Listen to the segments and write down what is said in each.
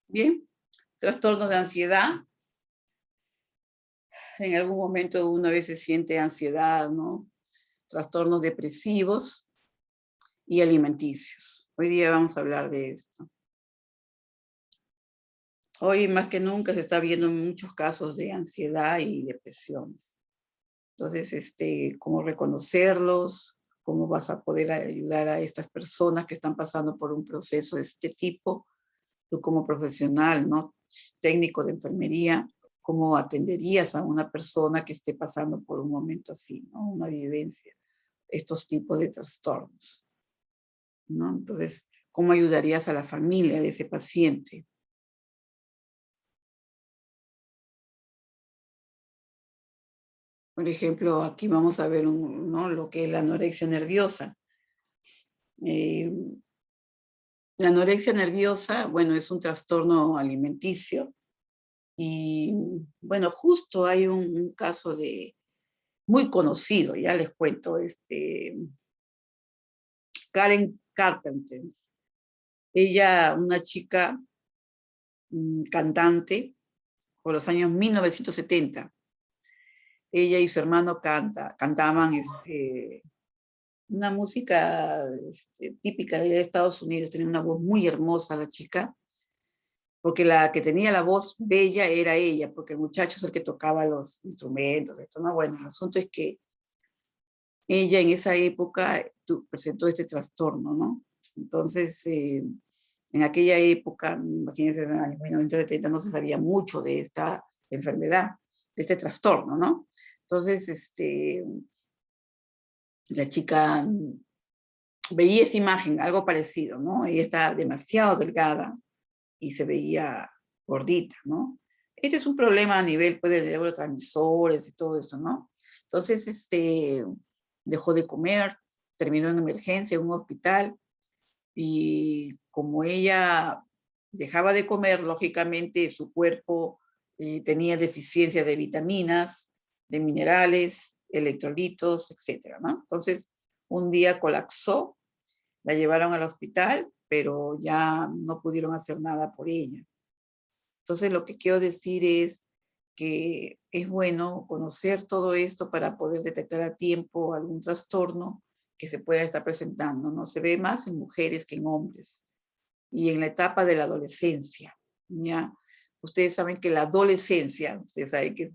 Bien, trastornos de ansiedad. En algún momento uno a veces siente ansiedad, ¿no? Trastornos depresivos y alimenticios. Hoy día vamos a hablar de esto. Hoy más que nunca se está viendo muchos casos de ansiedad y depresiones. Entonces, cómo reconocerlos, cómo vas a poder ayudar a estas personas que están pasando por un proceso de este tipo, tú como profesional, ¿no? Técnico de enfermería, cómo atenderías a una persona que esté pasando por un momento así, ¿no? Una vivencia, estos tipos de trastornos, ¿no? Entonces, ¿cómo ayudarías a la familia de ese paciente? Por ejemplo, aquí vamos a ver ¿no? Lo que es la anorexia nerviosa. Eh, la anorexia nerviosa, bueno, es un trastorno alimenticio y, bueno, justo hay un caso de muy conocido, ya les cuento, Karen Carpenter. Ella, una chica cantante por los años 1970. Ella y su hermano cantaban una música típica de Estados Unidos. Tenía una voz muy hermosa la chica, porque la que tenía la voz bella era ella, porque el muchacho es el que tocaba los instrumentos. Esto, ¿no? Bueno, el asunto es que ella en esa época presentó este trastorno, ¿no? Entonces, en aquella época, imagínense, en el año 1970 no se sabía mucho de esta enfermedad, de este trastorno, ¿no? Entonces, la chica veía esta imagen, algo parecido, ¿no? Ella está demasiado delgada y se veía gordita, ¿no? Este es un problema a nivel, pues, de neurotransmisores y todo eso, ¿no? Entonces, dejó de comer, terminó en emergencia en un hospital y como ella dejaba de comer, lógicamente su cuerpo tenía deficiencia de vitaminas, de minerales, electrolitos, etcétera, ¿no? Entonces, un día colapsó, la llevaron al hospital, pero ya no pudieron hacer nada por ella. Entonces, lo que quiero decir es que es bueno conocer todo esto para poder detectar a tiempo algún trastorno que se pueda estar presentando, ¿no? Se ve más en mujeres que en hombres y en la etapa de la adolescencia, ¿ya? Ustedes saben que la adolescencia, ustedes saben que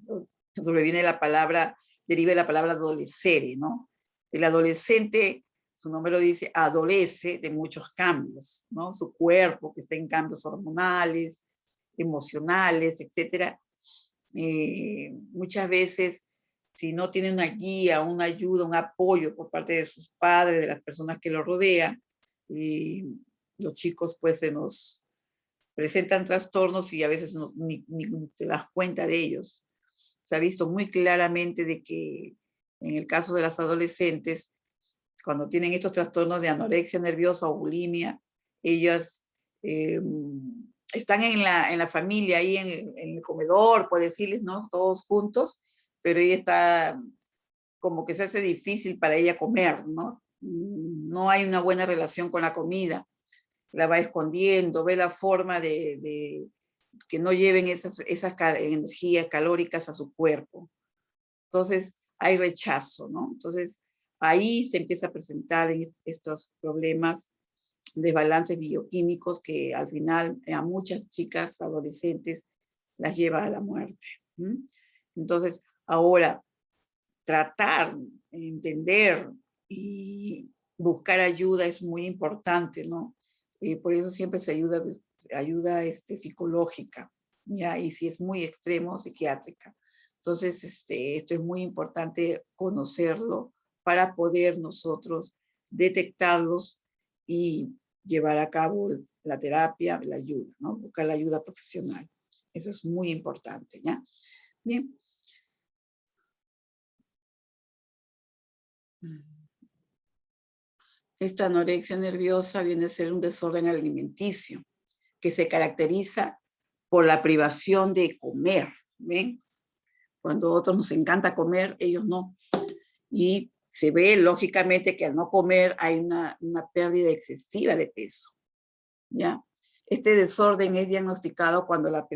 sobreviene la palabra, deriva de la palabra adolescere, ¿no? El adolescente, su nombre lo dice, adolece de muchos cambios, ¿no? Su cuerpo que está en cambios hormonales, emocionales, etcétera. Muchas veces, si no tiene una guía, una ayuda, un apoyo por parte de sus padres, de las personas que lo rodean, los chicos pues se nos presentan trastornos y a veces ni te das cuenta de ellos. Se ha visto muy claramente de que en el caso de las adolescentes, cuando tienen estos trastornos de anorexia nerviosa o bulimia, ellas están en la familia, ahí en el comedor, puedo decirles, ¿no? Todos juntos, pero ella está como que se hace difícil para ella comer, ¿no? No hay una buena relación con la comida, la va escondiendo, ve la forma de que no lleven esas energías calóricas a su cuerpo. Entonces, hay rechazo, ¿no? Entonces, ahí se empieza a presentar estos problemas, desbalances bioquímicos que al final a muchas chicas adolescentes las lleva a la muerte. ¿Mm? Entonces, ahora, tratar, entender y buscar ayuda es muy importante, ¿no? Por eso siempre se ayuda psicológica, ¿ya? Y si es muy extremo, psiquiátrica. Entonces, esto es muy importante conocerlo para poder nosotros detectarlos y llevar a cabo la terapia, la ayuda, ¿no? Buscar la ayuda profesional. Eso es muy importante, ¿ya? Bien. Esta anorexia nerviosa viene a ser un desorden alimenticio que se caracteriza por la privación de comer, ¿ven? Cuando a otros nos encanta comer, ellos no. Y se ve lógicamente que al no comer hay una pérdida excesiva de peso, ¿ya? Este desorden es diagnosticado cuando la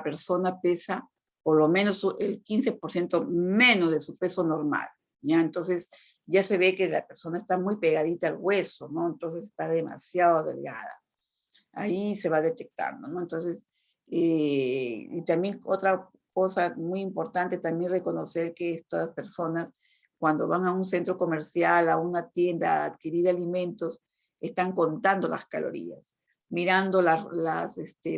persona pesa por lo menos el 15% menos de su peso normal, ¿ya? Entonces, ya se ve que la persona está muy pegadita al hueso, ¿no? Entonces, está demasiado delgada. Ahí se va detectando, ¿no? Entonces, y también otra cosa muy importante, también reconocer que estas personas, cuando van a un centro comercial, a una tienda a adquirir alimentos, están contando las calorías, mirando las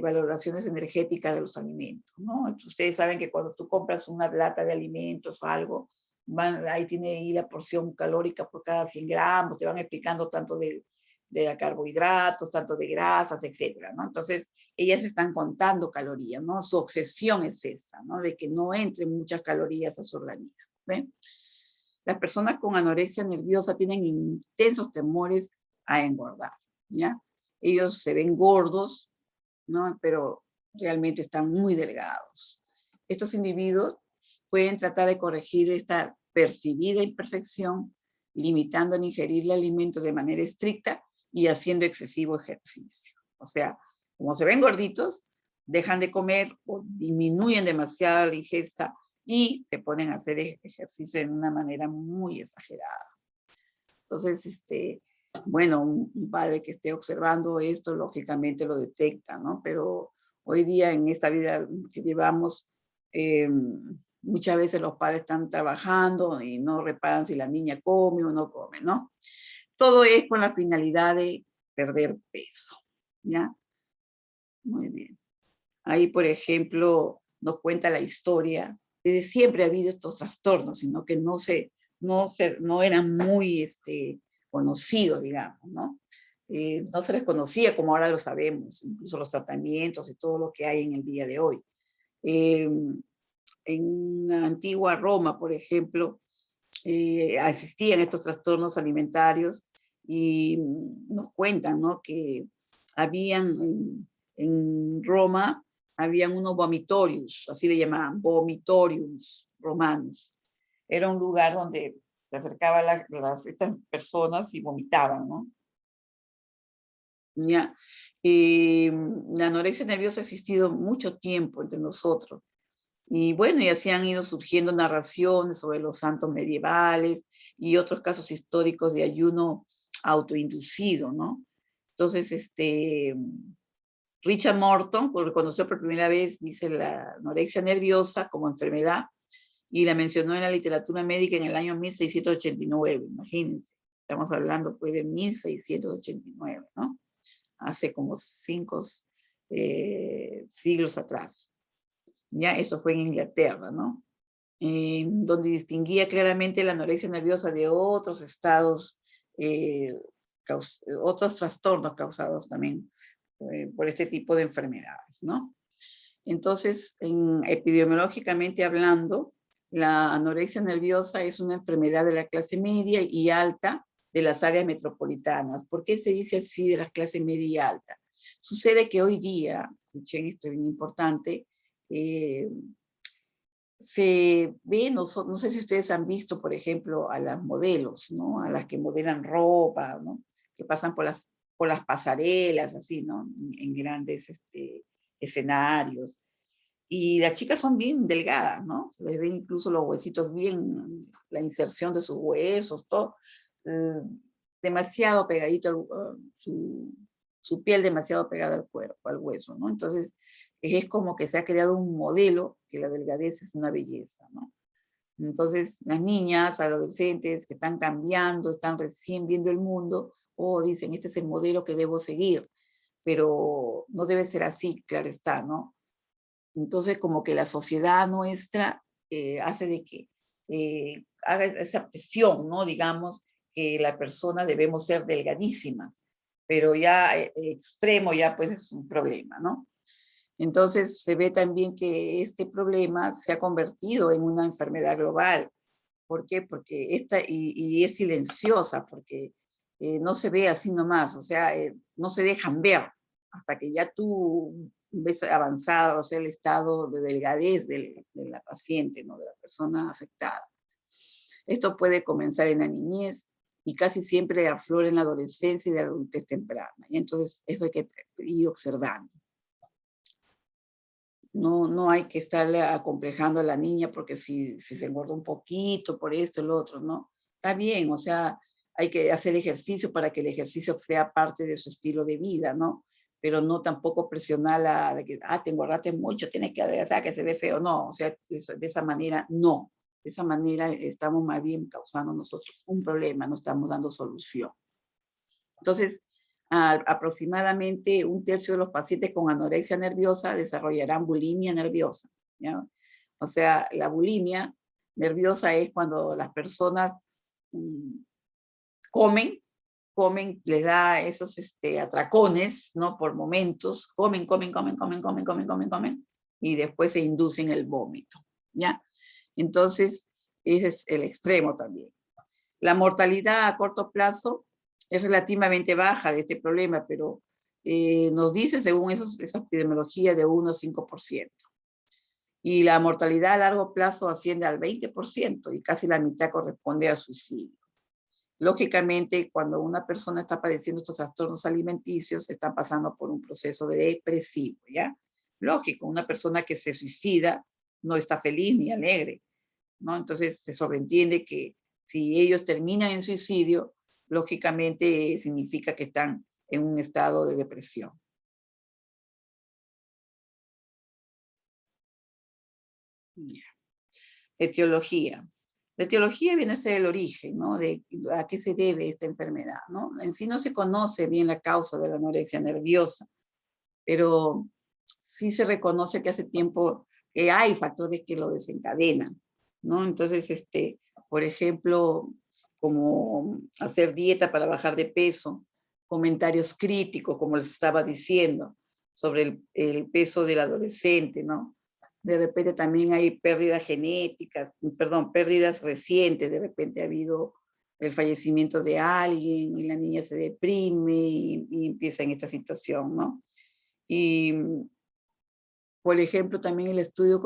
valoraciones energéticas de los alimentos, ¿no? Ustedes saben que cuando tú compras una lata de alimentos o algo, ahí tiene ahí la porción calórica por cada 100 gramos, te van explicando tanto de carbohidratos, tanto de grasas, etcétera, ¿no? Entonces, ellas están contando calorías, ¿no? Su obsesión es esa, ¿no? De que no entren muchas calorías a su organismo, ¿ven? Las personas con anorexia nerviosa tienen intensos temores a engordar, ¿ya? Ellos se ven gordos, ¿no? Pero realmente están muy delgados. Estos individuos pueden tratar de corregir esta percibida imperfección, limitando en ingerir el alimento de manera estricta y haciendo excesivo ejercicio. O sea, como se ven gorditos, dejan de comer o disminuyen demasiado la ingesta y se ponen a hacer ejercicio de una manera muy exagerada. Entonces, bueno, un padre que esté observando esto, lógicamente lo detecta, ¿no? Pero hoy día en esta vida que llevamos, muchas veces los padres están trabajando y no reparan si la niña come o no come, ¿no? Todo es con la finalidad de perder peso, ¿ya? Muy bien. Ahí, por ejemplo, nos cuenta la historia. Desde siempre ha habido estos trastornos, sino que no eran muy conocidos, digamos, ¿no? No se les conocía como ahora lo sabemos, incluso los tratamientos y todo lo que hay en el día de hoy. En la antigua Roma, por ejemplo, existían estos trastornos alimentarios y nos cuentan, ¿no? Que habían en Roma, habían unos vomitorios, así le llamaban, vomitoriums romanos. Era un lugar donde se acercaban estas personas y vomitaban, ¿no? Ya. La anorexia nerviosa ha existido mucho tiempo entre nosotros. Y bueno, y así han ido surgiendo narraciones sobre los santos medievales y otros casos históricos de ayuno autoinducido, ¿no? Entonces, Richard Morton reconoció por primera vez, dice, la anorexia nerviosa como enfermedad y la mencionó en la literatura médica en el año 1689, imagínense. Estamos hablando pues de 1689, ¿no? Hace como 5 siglos atrás. Ya, eso fue en Inglaterra, ¿no? Donde distinguía claramente la anorexia nerviosa de otros estados, otros trastornos causados también por este tipo de enfermedades, ¿no? Entonces, epidemiológicamente hablando, la anorexia nerviosa es una enfermedad de la clase media y alta de las áreas metropolitanas. ¿Por qué se dice así de la clase media y alta? Sucede que hoy día, escuchen, esto es bien importante, se ve, no sé si ustedes han visto, por ejemplo, a las modelos, ¿no? A las que modelan ropa, ¿no? Que pasan por las pasarelas, así, ¿no? En grandes escenarios. Y las chicas son bien delgadas, ¿no? Se les ven incluso los huesitos bien, la inserción de sus huesos, todo. eh, Demasiado pegadito, su piel demasiado pegada al cuerpo, al hueso, ¿no? Entonces, es como que se ha creado un modelo que la delgadez es una belleza, ¿no? Entonces, las niñas, adolescentes que están cambiando, están recién viendo el mundo, o dicen, este es el modelo que debo seguir, pero no debe ser así, claro está, ¿no? Entonces, como que la sociedad nuestra hace de que haga esa presión, ¿no? Digamos, que la persona debemos ser delgadísimas, pero ya extremo ya pues es un problema, ¿no? Entonces se ve también que este problema se ha convertido en una enfermedad global. ¿Por qué? Porque y es silenciosa, porque no se ve así nomás, o sea, no se dejan ver hasta que ya tú ves avanzado, o sea, el estado de delgadez de la paciente, ¿no? De la persona afectada. Esto puede comenzar en la niñez y casi siempre aflora en la adolescencia y de la adultez temprana. Y entonces eso hay que ir observando. No hay que estarle acomplejando a la niña porque si se engorda un poquito por esto, el otro, ¿no? Está bien, o sea, hay que hacer ejercicio para que el ejercicio sea parte de su estilo de vida, ¿no? Pero no tampoco presionarla de que, te engordaste mucho, tienes que adelgazar, que se ve feo. No, o sea, de esa manera, no. De esa manera estamos más bien causando nosotros un problema, no estamos dando solución. Entonces, aproximadamente 1/3 de los pacientes con anorexia nerviosa desarrollarán bulimia nerviosa, ¿ya? O sea, la bulimia nerviosa es cuando las personas comen, les da esos atracones, ¿no? Por momentos, comen, y después se inducen el vómito, ¿ya? Entonces, ese es el extremo también. La mortalidad a corto plazo es relativamente baja de este problema, pero nos dice, según esa epidemiología, de 1 a 5%. Y la mortalidad a largo plazo asciende al 20% y casi la mitad corresponde a suicidio. Lógicamente, cuando una persona está padeciendo estos trastornos alimenticios, está pasando por un proceso depresivo, ¿ya? Lógico, una persona que se suicida no está feliz ni alegre, ¿no? Entonces se sobreentiende que si ellos terminan en suicidio, lógicamente significa que están en un estado de depresión. Etiología. La etiología viene a ser el origen, ¿no? De a qué se debe esta enfermedad, ¿no? En sí no se conoce bien la causa de la anorexia nerviosa, pero sí se reconoce que hace tiempo que hay factores que lo desencadenan, ¿no? Entonces, por ejemplo, como hacer dieta para bajar de peso, comentarios críticos, como les estaba diciendo, sobre el peso del adolescente, ¿no? De repente también hay pérdidas genéticas, perdón, pérdidas recientes, de repente ha habido el fallecimiento de alguien y la niña se deprime y empieza en esta situación, ¿no? Y, por ejemplo, también un estudio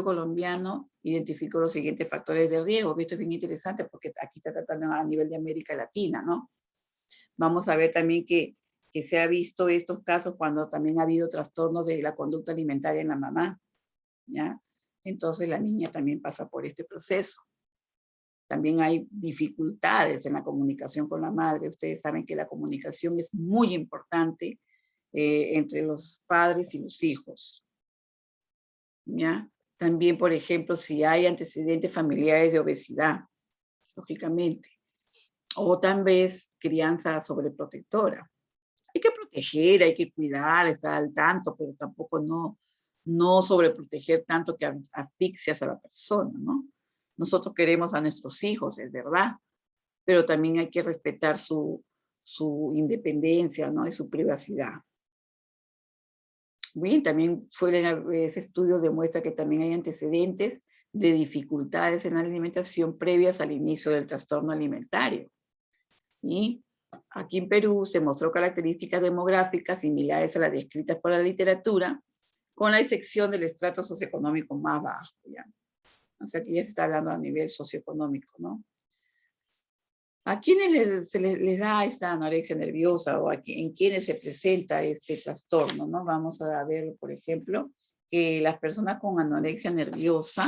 colombiano identificó los siguientes factores de riesgo, que esto es bien interesante porque aquí está tratando a nivel de América Latina, ¿no? Vamos a ver también que se ha visto estos casos cuando también ha habido trastornos de la conducta alimentaria en la mamá, ¿ya? Entonces la niña también pasa por este proceso. También hay dificultades en la comunicación con la madre. Ustedes saben que la comunicación es muy importante entre los padres y los hijos, ¿ya? También, por ejemplo, si hay antecedentes familiares de obesidad, lógicamente, o tal vez crianza sobreprotectora. Hay que proteger, hay que cuidar, estar al tanto, pero tampoco no sobreproteger tanto que asfixias a la persona, ¿no? Nosotros queremos a nuestros hijos, es verdad, pero también hay que respetar su independencia, ¿no? Y su privacidad. Bien, también ese estudio demuestra que también hay antecedentes de dificultades en la alimentación previas al inicio del trastorno alimentario. Y aquí en Perú se mostró características demográficas similares a las descritas por la literatura, con la excepción del estrato socioeconómico más bajo, ¿ya? O sea que ya se está hablando a nivel socioeconómico, ¿no? ¿A quiénes les da esta anorexia nerviosa o en quiénes se presenta este trastorno, ¿no? Vamos a ver, por ejemplo, que las personas con anorexia nerviosa,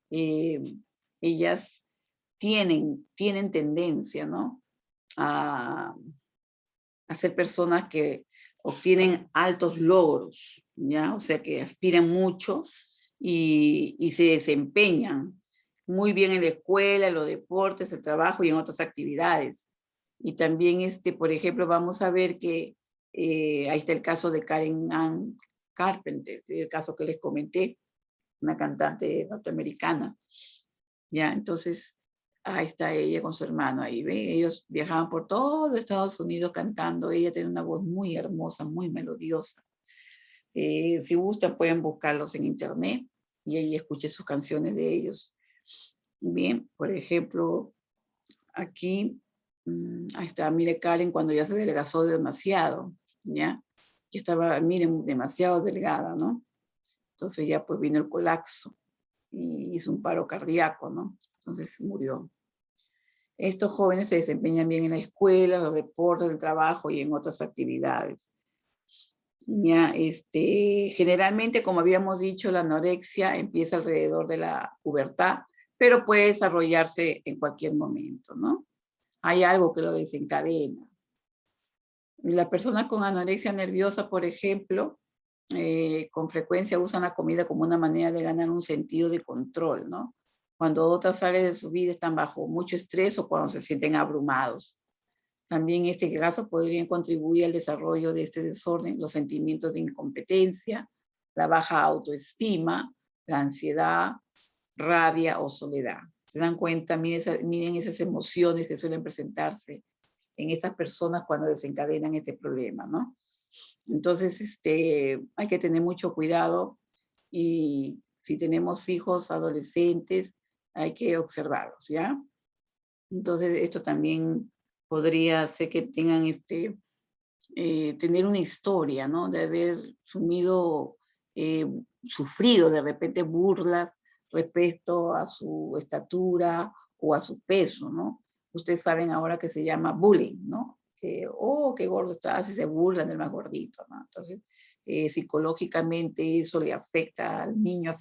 ellas tienen tendencia, ¿no? A ser personas que obtienen altos logros, ¿ya? O sea, que aspiran mucho y se desempeñan muy bien en la escuela, en los deportes, el trabajo y en otras actividades. Y también, por ejemplo, vamos a ver que ahí está el caso de Karen Ann Carpenter, el caso que les comenté, una cantante norteamericana. Ya, entonces, ahí está ella con su hermano, ahí ven, ellos viajaban por todo Estados Unidos cantando, ella tiene una voz muy hermosa, muy melodiosa. Si gustan pueden buscarlos en internet y ahí escuchen sus canciones de ellos. Bien, por ejemplo, aquí, ahí está, mire Karen cuando ya se adelgazó demasiado, ¿ya? Que estaba, miren, demasiado delgada, ¿no? Entonces ya pues vino el colapso y hizo un paro cardíaco, ¿no? Entonces murió. Estos jóvenes se desempeñan bien en la escuela, los deportes, el trabajo y en otras actividades. Ya, generalmente, como habíamos dicho, la anorexia empieza alrededor de la pubertad, pero puede desarrollarse en cualquier momento, ¿no? Hay algo que lo desencadena. Las personas con anorexia nerviosa, por ejemplo, con frecuencia usan la comida como una manera de ganar un sentido de control, ¿no? Cuando otras áreas de su vida están bajo mucho estrés o cuando se sienten abrumados. También en este caso podrían contribuir al desarrollo de este desorden los sentimientos de incompetencia, la baja autoestima, la ansiedad, rabia o soledad. ¿Se dan cuenta? Miren esas emociones que suelen presentarse en estas personas cuando desencadenan este problema, ¿no? Entonces, hay que tener mucho cuidado y si tenemos hijos adolescentes, hay que observarlos, ¿ya? Entonces, esto también podría ser que tengan tener una historia, ¿no? De haber eh, sufrido de repente burlas respecto a su estatura o a su peso, ¿no? Ustedes saben ahora que se llama bullying, ¿no? Que, oh, qué gordo estás, y se burlan del más gordito, ¿no? Entonces, psicológicamente eso le afecta al niño,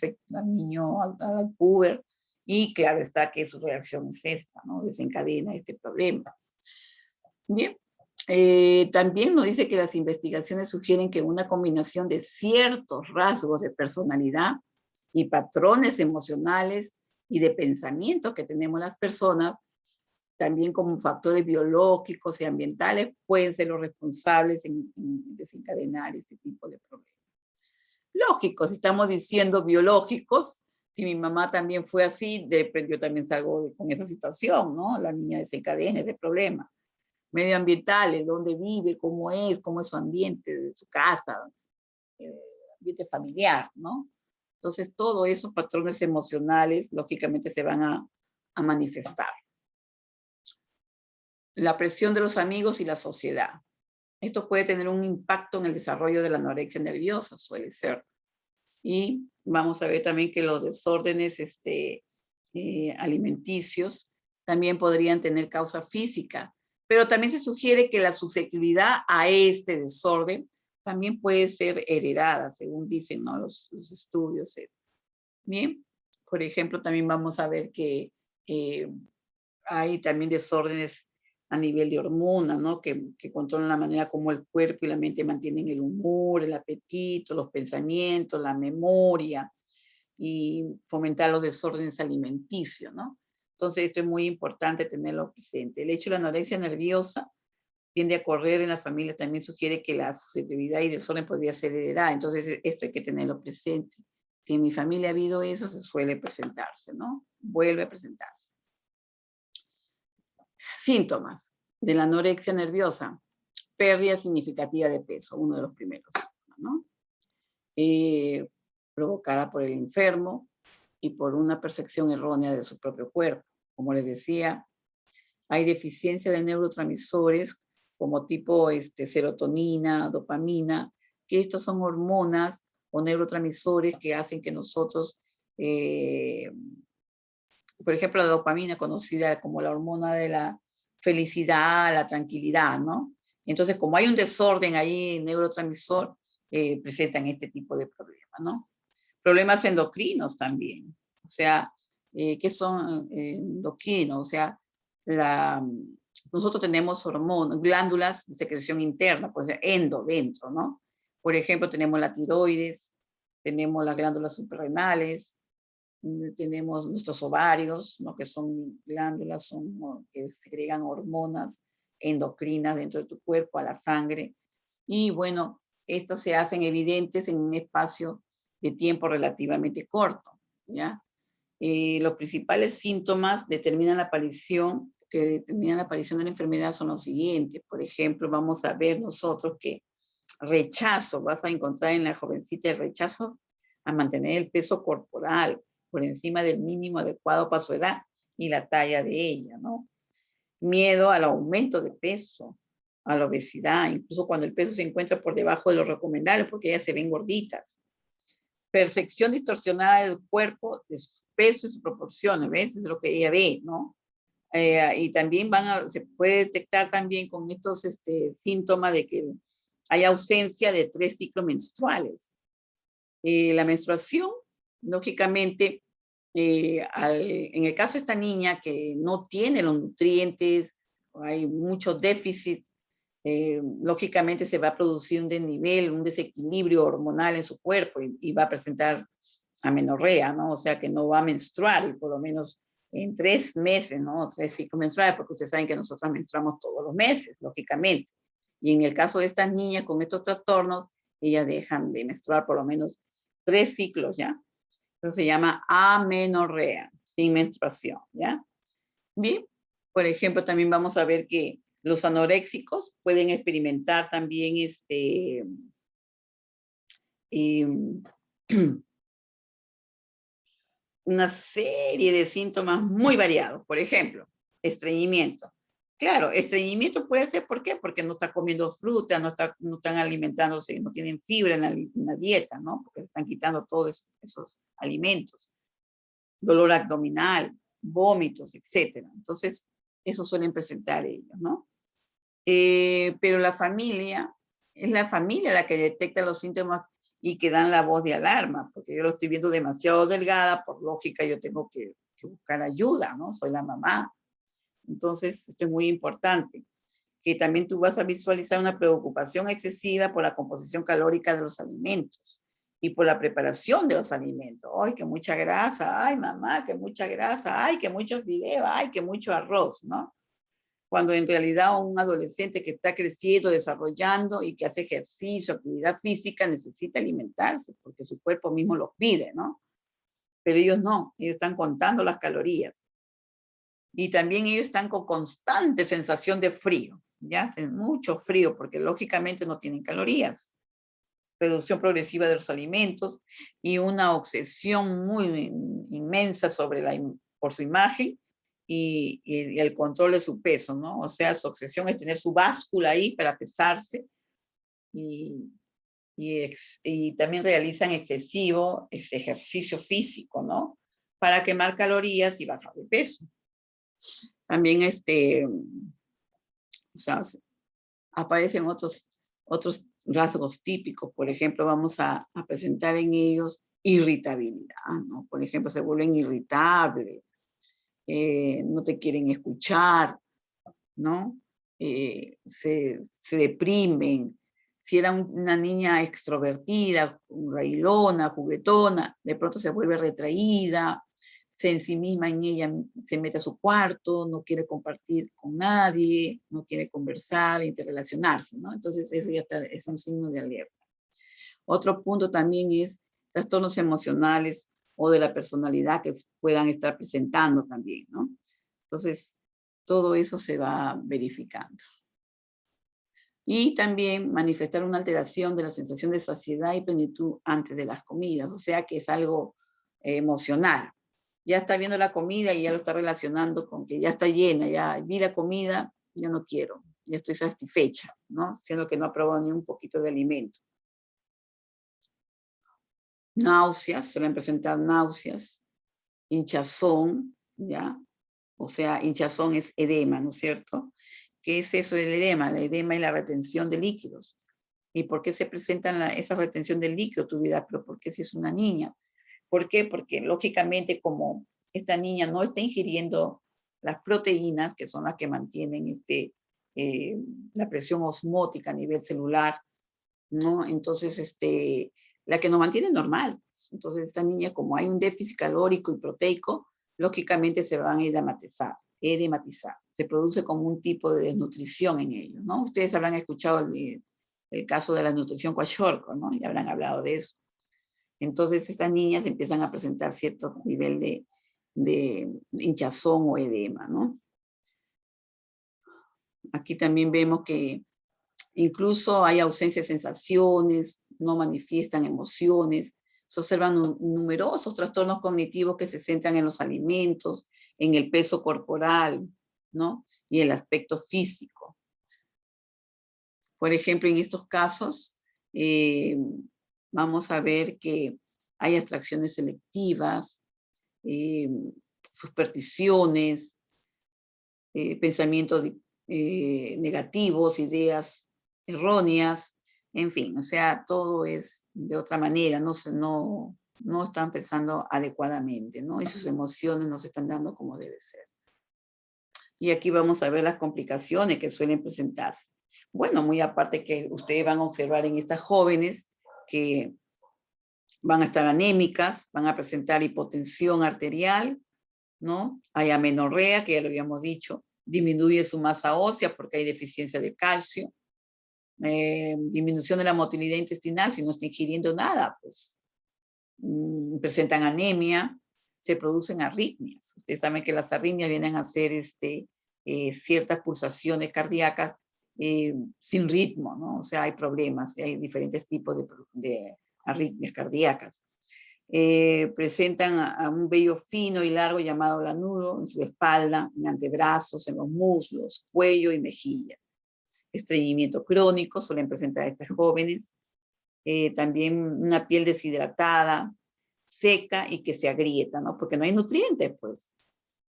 al puber, y claro está que su reacción es esta, ¿no? Desencadena este problema. Bien, también nos dice que las investigaciones sugieren que una combinación de ciertos rasgos de personalidad y patrones emocionales y de pensamiento que tenemos las personas, también como factores biológicos y ambientales, pueden ser los responsables en desencadenar este tipo de problemas. Lógico, si estamos diciendo biológicos, si mi mamá también fue así, yo también salgo con esa situación, ¿no? La niña desencadena ese problema. Medioambientales, dónde vive, cómo es su ambiente de su casa, ambiente familiar, ¿no? Entonces, todos esos patrones emocionales, lógicamente, se van a manifestar. La presión de los amigos y la sociedad. Esto puede tener un impacto en el desarrollo de la anorexia nerviosa, suele ser. Y vamos a ver también que los desórdenes alimenticios también podrían tener causa física, pero también se sugiere que la susceptibilidad a este desorden también puede ser heredada, según dicen, ¿no? los estudios. Bien, por ejemplo, también vamos a ver que hay también desórdenes a nivel de hormonas, ¿no? Que controlan la manera como el cuerpo y la mente mantienen el humor, el apetito, los pensamientos, la memoria, y fomentar los desórdenes alimenticios, ¿no? Entonces, esto es muy importante tenerlo presente. El hecho de la anorexia nerviosa tiende a correr en la familia, también sugiere que la susceptibilidad y desorden podría ser heredada. Entonces, esto hay que tenerlo presente. Si en mi familia ha habido eso, se suele presentarse, ¿no? Vuelve a presentarse. Síntomas de la anorexia nerviosa. Pérdida significativa de peso, uno de los primeros, ¿no? Provocada por el enfermo y por una percepción errónea de su propio cuerpo. Como les decía, hay deficiencia de neurotransmisores como tipo serotonina, dopamina, que estos son hormonas o neurotransmisores que hacen que nosotros, por ejemplo, la dopamina, conocida como la hormona de la felicidad, la tranquilidad, ¿no? Entonces, como hay un desorden ahí, neurotransmisor, presentan este tipo de problemas, ¿no? Problemas endocrinos también. O sea, ¿qué son endocrinos? O sea, nosotros tenemos hormonas, glándulas de secreción interna, pues dentro, ¿no? Por ejemplo, tenemos la tiroides, tenemos las glándulas suprarrenales, tenemos nuestros ovarios, ¿no? Que son glándulas que segregan hormonas endocrinas dentro de tu cuerpo, a la sangre. Y bueno, estas se hacen evidentes en un espacio de tiempo relativamente corto, ¿ya? Los principales síntomas que determinan la aparición de la enfermedad son los siguientes. Por ejemplo, vamos a ver nosotros que rechazo, vas a encontrar en la jovencita el rechazo a mantener el peso corporal por encima del mínimo adecuado para su edad y la talla de ella, ¿no? Miedo al aumento de peso, a la obesidad, incluso cuando el peso se encuentra por debajo de lo recomendable, porque ellas se ven gorditas. Percepción distorsionada del cuerpo, de su peso y sus proporciones, ¿ves? Es lo que ella ve, ¿no? y también se puede detectar también con estos síntomas de que hay ausencia de 3 ciclos menstruales. La menstruación, lógicamente, en el caso de esta niña que no tiene los nutrientes, hay mucho déficit, lógicamente se va a producir un desnivel, un desequilibrio hormonal en su cuerpo y va a presentar amenorrea, ¿no? O sea que no va a menstruar y por lo menos en 3 meses, ¿no? 3 ciclos menstruales, porque ustedes saben que nosotros menstruamos todos los meses, lógicamente. Y en el caso de estas niñas con estos trastornos, ellas dejan de menstruar por lo menos 3 ciclos, ¿ya? Eso se llama amenorrea, sin menstruación, ¿ya? Bien, por ejemplo, también vamos a ver que los anoréxicos pueden experimentar también em, una serie de síntomas muy variados. Por ejemplo, estreñimiento. Claro, estreñimiento puede ser, ¿por qué? Porque no está comiendo fruta, no están alimentándose, no tienen fibra en la dieta, ¿no? Porque están quitando todos esos alimentos. Dolor abdominal, vómitos, etcétera. Entonces, eso suelen presentar ellos, ¿no? Pero es la familia la que detecta los síntomas y que dan la voz de alarma, porque yo lo estoy viendo demasiado delgada, por lógica yo tengo que buscar ayuda, ¿no? Soy la mamá. Entonces, esto es muy importante, que también tú vas a visualizar una preocupación excesiva por la composición calórica de los alimentos y por la preparación de los alimentos. ¡Ay, que mucha grasa! ¡Ay, mamá, que mucha grasa! ¡Ay, que muchos videos! ¡Ay, que mucho arroz! ¿No? Cuando en realidad un adolescente que está creciendo, desarrollando y que hace ejercicio, actividad física, necesita alimentarse porque su cuerpo mismo lo pide, ¿no? Pero ellos no, ellos están contando las calorías. Y también ellos están con constante sensación de frío, ya hacen mucho frío porque lógicamente no tienen calorías. Reducción progresiva de los alimentos y una obsesión muy inmensa por su imagen y el control de su peso, ¿no? O sea, su obsesión es tener su báscula ahí para pesarse y, y también realizan excesivo ejercicio físico, ¿no? Para quemar calorías y bajar de peso. También o sea, aparecen otros rasgos típicos. Por ejemplo, vamos a presentar en ellos irritabilidad, ¿no? Por ejemplo, se vuelven irritables, no te quieren escuchar, ¿no? Se deprimen. Si era una niña extrovertida, bailona, juguetona, de pronto se vuelve retraída, se ensimisma en ella, se mete a su cuarto, no quiere compartir con nadie, no quiere conversar, interrelacionarse, ¿no? Entonces eso ya es un signo de alerta. Otro punto también es trastornos emocionales o de la personalidad que puedan estar presentando también, ¿no? Entonces, todo eso se va verificando. Y también manifestar una alteración de la sensación de saciedad y plenitud antes de las comidas, o sea que es algo emocional. Ya está viendo la comida y ya lo está relacionando con que ya está llena, ya vi la comida, ya no quiero, ya estoy satisfecha, ¿no? Siendo que no ha probado ni un poquito de alimento. Náuseas, suelen presentar náuseas, hinchazón, ¿ya? O sea, hinchazón es edema, ¿no es cierto? ¿Qué es eso del edema? El edema es la retención de líquidos. ¿Y por qué se presenta esa retención de líquido? Tú dirás, pero ¿por qué si es una niña? ¿Por qué? Porque lógicamente como esta niña no está ingiriendo las proteínas, que son las que mantienen la presión osmótica a nivel celular, ¿no? Entonces, la que nos mantiene normal. Entonces, esta niña, como hay un déficit calórico y proteico, lógicamente se van a edematizar. Se produce como un tipo de desnutrición en ellos, ¿no? Ustedes habrán escuchado el caso de la nutrición Kwashiorkor, ¿no? Y habrán hablado de eso. Entonces, estas niñas empiezan a presentar cierto nivel de hinchazón o edema, ¿no? Aquí también vemos que incluso hay ausencia de sensaciones, no manifiestan emociones, se observan numerosos trastornos cognitivos que se centran en los alimentos, en el peso corporal, ¿no? Y el aspecto físico. Por ejemplo, en estos casos, vamos a ver que hay abstracciones selectivas, supersticiones, pensamientos negativos, ideas erróneas, en fin, o sea, todo es de otra manera, no están pensando adecuadamente, ¿no? Y sus emociones no se están dando como debe ser. Y aquí vamos a ver las complicaciones que suelen presentarse. Bueno, muy aparte que ustedes van a observar en estas jóvenes que van a estar anémicas, van a presentar hipotensión arterial, ¿no? Hay amenorrea, que ya lo habíamos dicho, disminuye su masa ósea porque hay deficiencia de calcio, disminución de la motilidad intestinal si no está ingiriendo nada, pues presentan anemia, se producen arritmias. Ustedes saben que las arritmias vienen a ser ciertas pulsaciones cardíacas sin ritmo, ¿no? O sea, hay problemas, hay diferentes tipos de arritmias cardíacas. Presentan a un vello fino y largo llamado lanudo en su espalda, en antebrazos, en los muslos, cuello y mejilla. Estreñimiento crónico suelen presentar a estas jóvenes. También una piel deshidratada, seca y que se agrieta, ¿no? Porque no hay nutrientes, pues.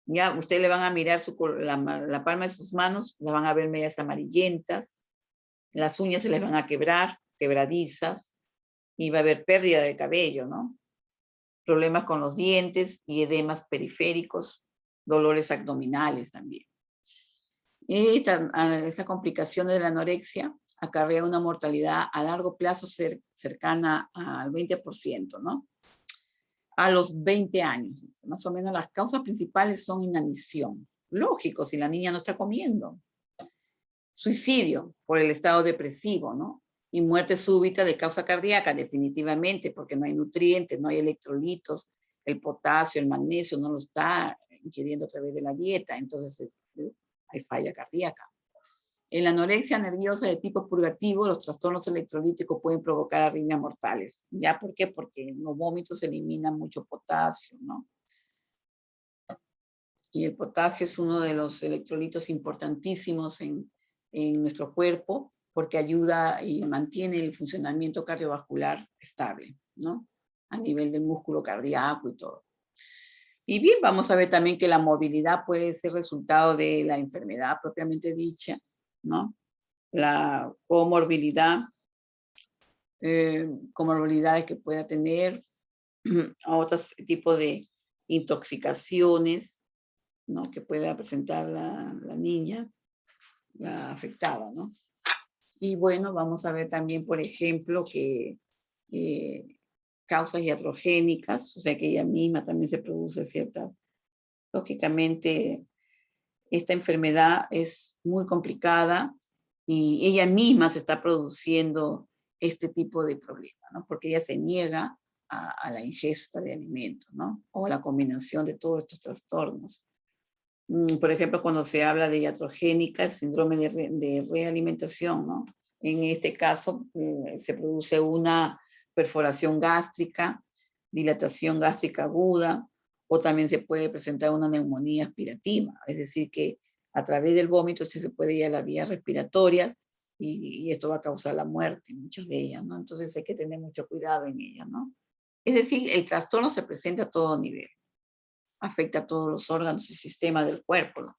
Ya ustedes le van a mirar la palma de sus manos, la van a ver medias amarillentas, las uñas se les van a quebrar, quebradizas, y va a haber pérdida de cabello, ¿no? Problemas con los dientes y edemas periféricos, dolores abdominales también. Esta complicación de la anorexia acarrea una mortalidad a largo plazo cercana al 20%, ¿no? A los 20 años, más o menos las causas principales son inanición. Lógico, si la niña no está comiendo. Suicidio por el estado depresivo, ¿no? Y muerte súbita de causa cardíaca, definitivamente, porque no hay nutrientes, no hay electrolitos, el potasio, el magnesio no lo está ingiriendo a través de la dieta, entonces hay falla cardíaca. En la anorexia nerviosa de tipo purgativo, los trastornos electrolíticos pueden provocar arritmias mortales. ¿Ya por qué? Porque en los vómitos se elimina mucho potasio, ¿no? Y el potasio es uno de los electrolitos importantísimos en nuestro cuerpo porque ayuda y mantiene el funcionamiento cardiovascular estable, ¿no? A nivel del músculo cardíaco y todo. Y bien, vamos a ver también que la movilidad puede ser resultado de la enfermedad propiamente dicha, ¿no? La comorbilidad, comorbilidades que pueda tener, a otros tipos de intoxicaciones, ¿no? Que pueda presentar la niña, la afectada, ¿no? Y bueno, vamos a ver también, por ejemplo, que causas iatrogénicas, o sea que ella misma también se produce cierta, lógicamente, esta enfermedad es muy complicada y ella misma se está produciendo este tipo de problema, ¿no? Porque ella se niega a la ingesta de alimentos, ¿no? O la combinación de todos estos trastornos. Por ejemplo, cuando se habla de iatrogénica, el síndrome de realimentación, ¿no? En este caso, se produce una perforación gástrica, dilatación gástrica aguda, o también se puede presentar una neumonía aspirativa, es decir, que a través del vómito se puede ir a las vías respiratorias y esto va a causar la muerte, muchas de ellas, ¿no? Entonces hay que tener mucho cuidado en ellas, ¿no? Es decir, el trastorno se presenta a todo nivel, afecta a todos los órganos y sistemas del cuerpo, ¿no?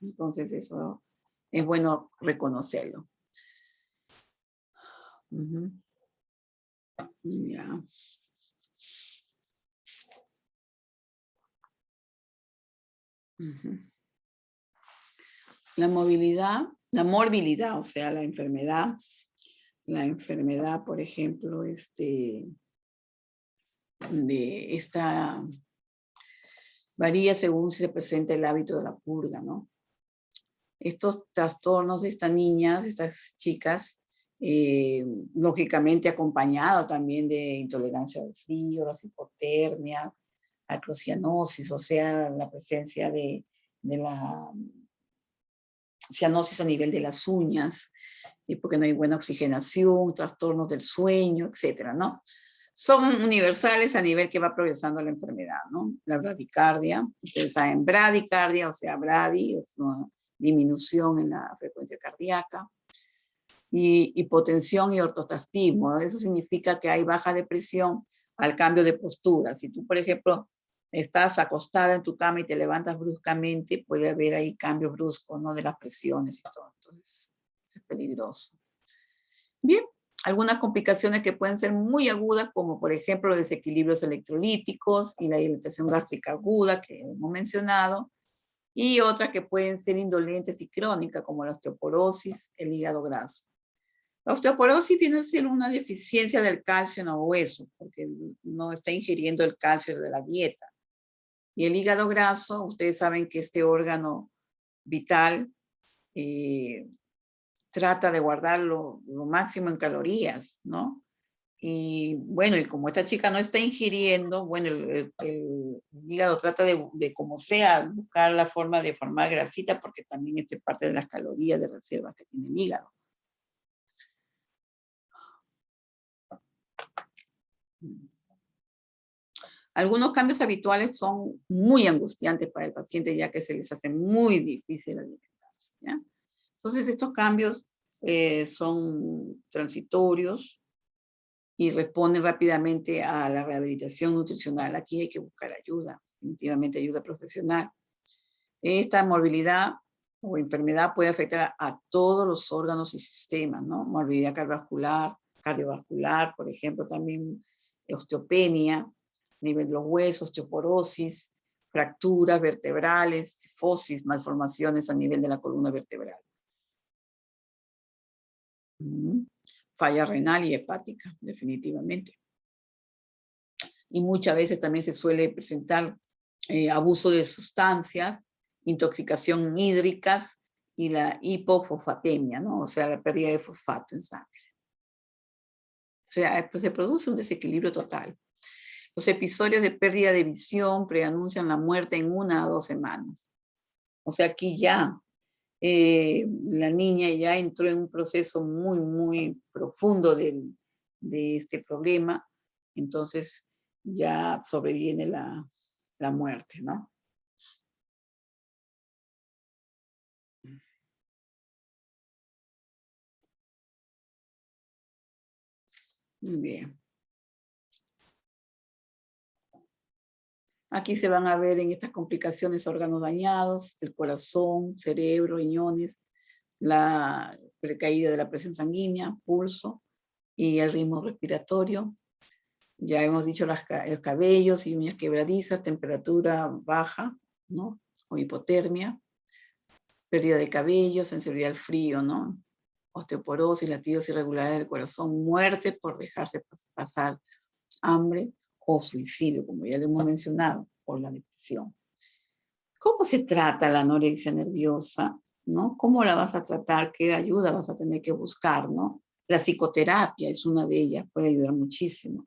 Entonces eso es bueno reconocerlo. Ya. La movilidad, la morbilidad, o sea, la enfermedad, por ejemplo, de esta varía según si se presenta el hábito de la purga, ¿no? Estos trastornos de estas niñas, de estas chicas, lógicamente acompañado también de intolerancia al frío, las hipotermias, acrocianosis, o sea, la presencia de la cianosis a nivel de las uñas, porque no hay buena oxigenación, trastornos del sueño, etcétera, ¿no? Son universales a nivel que va progresando la enfermedad, ¿no? La bradicardia, ustedes saben, bradicardia, o sea, bradi, es una disminución en la frecuencia cardíaca, y hipotensión y ortotastismo. Eso significa que hay baja de presión al cambio de postura. Si tú, por ejemplo, estás acostada en tu cama y te levantas bruscamente, puede haber ahí cambios bruscos, ¿no? De las presiones y todo. Entonces, es peligroso. Bien, algunas complicaciones que pueden ser muy agudas, como por ejemplo los desequilibrios electrolíticos y la irritación gástrica aguda, que hemos mencionado, y otras que pueden ser indolentes y crónicas, como la osteoporosis, el hígado graso. La osteoporosis viene a ser una deficiencia del calcio en los huesos, porque no está ingiriendo el calcio de la dieta. Y el hígado graso, ustedes saben que este órgano vital trata de guardar lo máximo en calorías, ¿no? Y bueno, y como esta chica no está ingiriendo, bueno, el hígado trata de como sea buscar la forma de formar grasita, porque también es parte de las calorías de reserva que tiene el hígado. Algunos cambios habituales son muy angustiantes para el paciente, ya que se les hace muy difícil alimentarse, ¿ya? Entonces, estos cambios son transitorios y responden rápidamente a la rehabilitación nutricional. Aquí hay que buscar ayuda, definitivamente ayuda profesional. Esta morbilidad o enfermedad puede afectar a todos los órganos y sistemas, ¿no? Morbilidad cardiovascular, por ejemplo, también osteopenia, a nivel de los huesos, osteoporosis, fracturas vertebrales, cifosis, malformaciones a nivel de la columna vertebral. Falla renal y hepática, definitivamente. Y muchas veces también se suele presentar abuso de sustancias, intoxicación hídricas y la hipofosfatemia, ¿no? O sea, la pérdida de fosfato en sangre. O sea, pues se produce un desequilibrio total. Los episodios de pérdida de visión preanuncian la muerte en 1 a 2 semanas. O sea, aquí ya la niña ya entró en un proceso muy, muy profundo de este problema. Entonces ya sobreviene la muerte, ¿no? Muy bien. Aquí se van a ver en estas complicaciones órganos dañados, el corazón, cerebro, riñones, la recaída de la presión sanguínea, pulso y el ritmo respiratorio. Ya hemos dicho los cabellos y uñas quebradizas, temperatura baja, ¿no? O hipotermia, pérdida de cabello, sensibilidad al frío, ¿no? Osteoporosis, latidos irregulares del corazón, muerte por dejarse pasar hambre o suicidio, como ya lo hemos mencionado, por la depresión. ¿Cómo se trata la anorexia nerviosa? ¿No? ¿Cómo la vas a tratar? ¿Qué ayuda vas a tener que buscar? ¿No? La psicoterapia es una de ellas, puede ayudar muchísimo.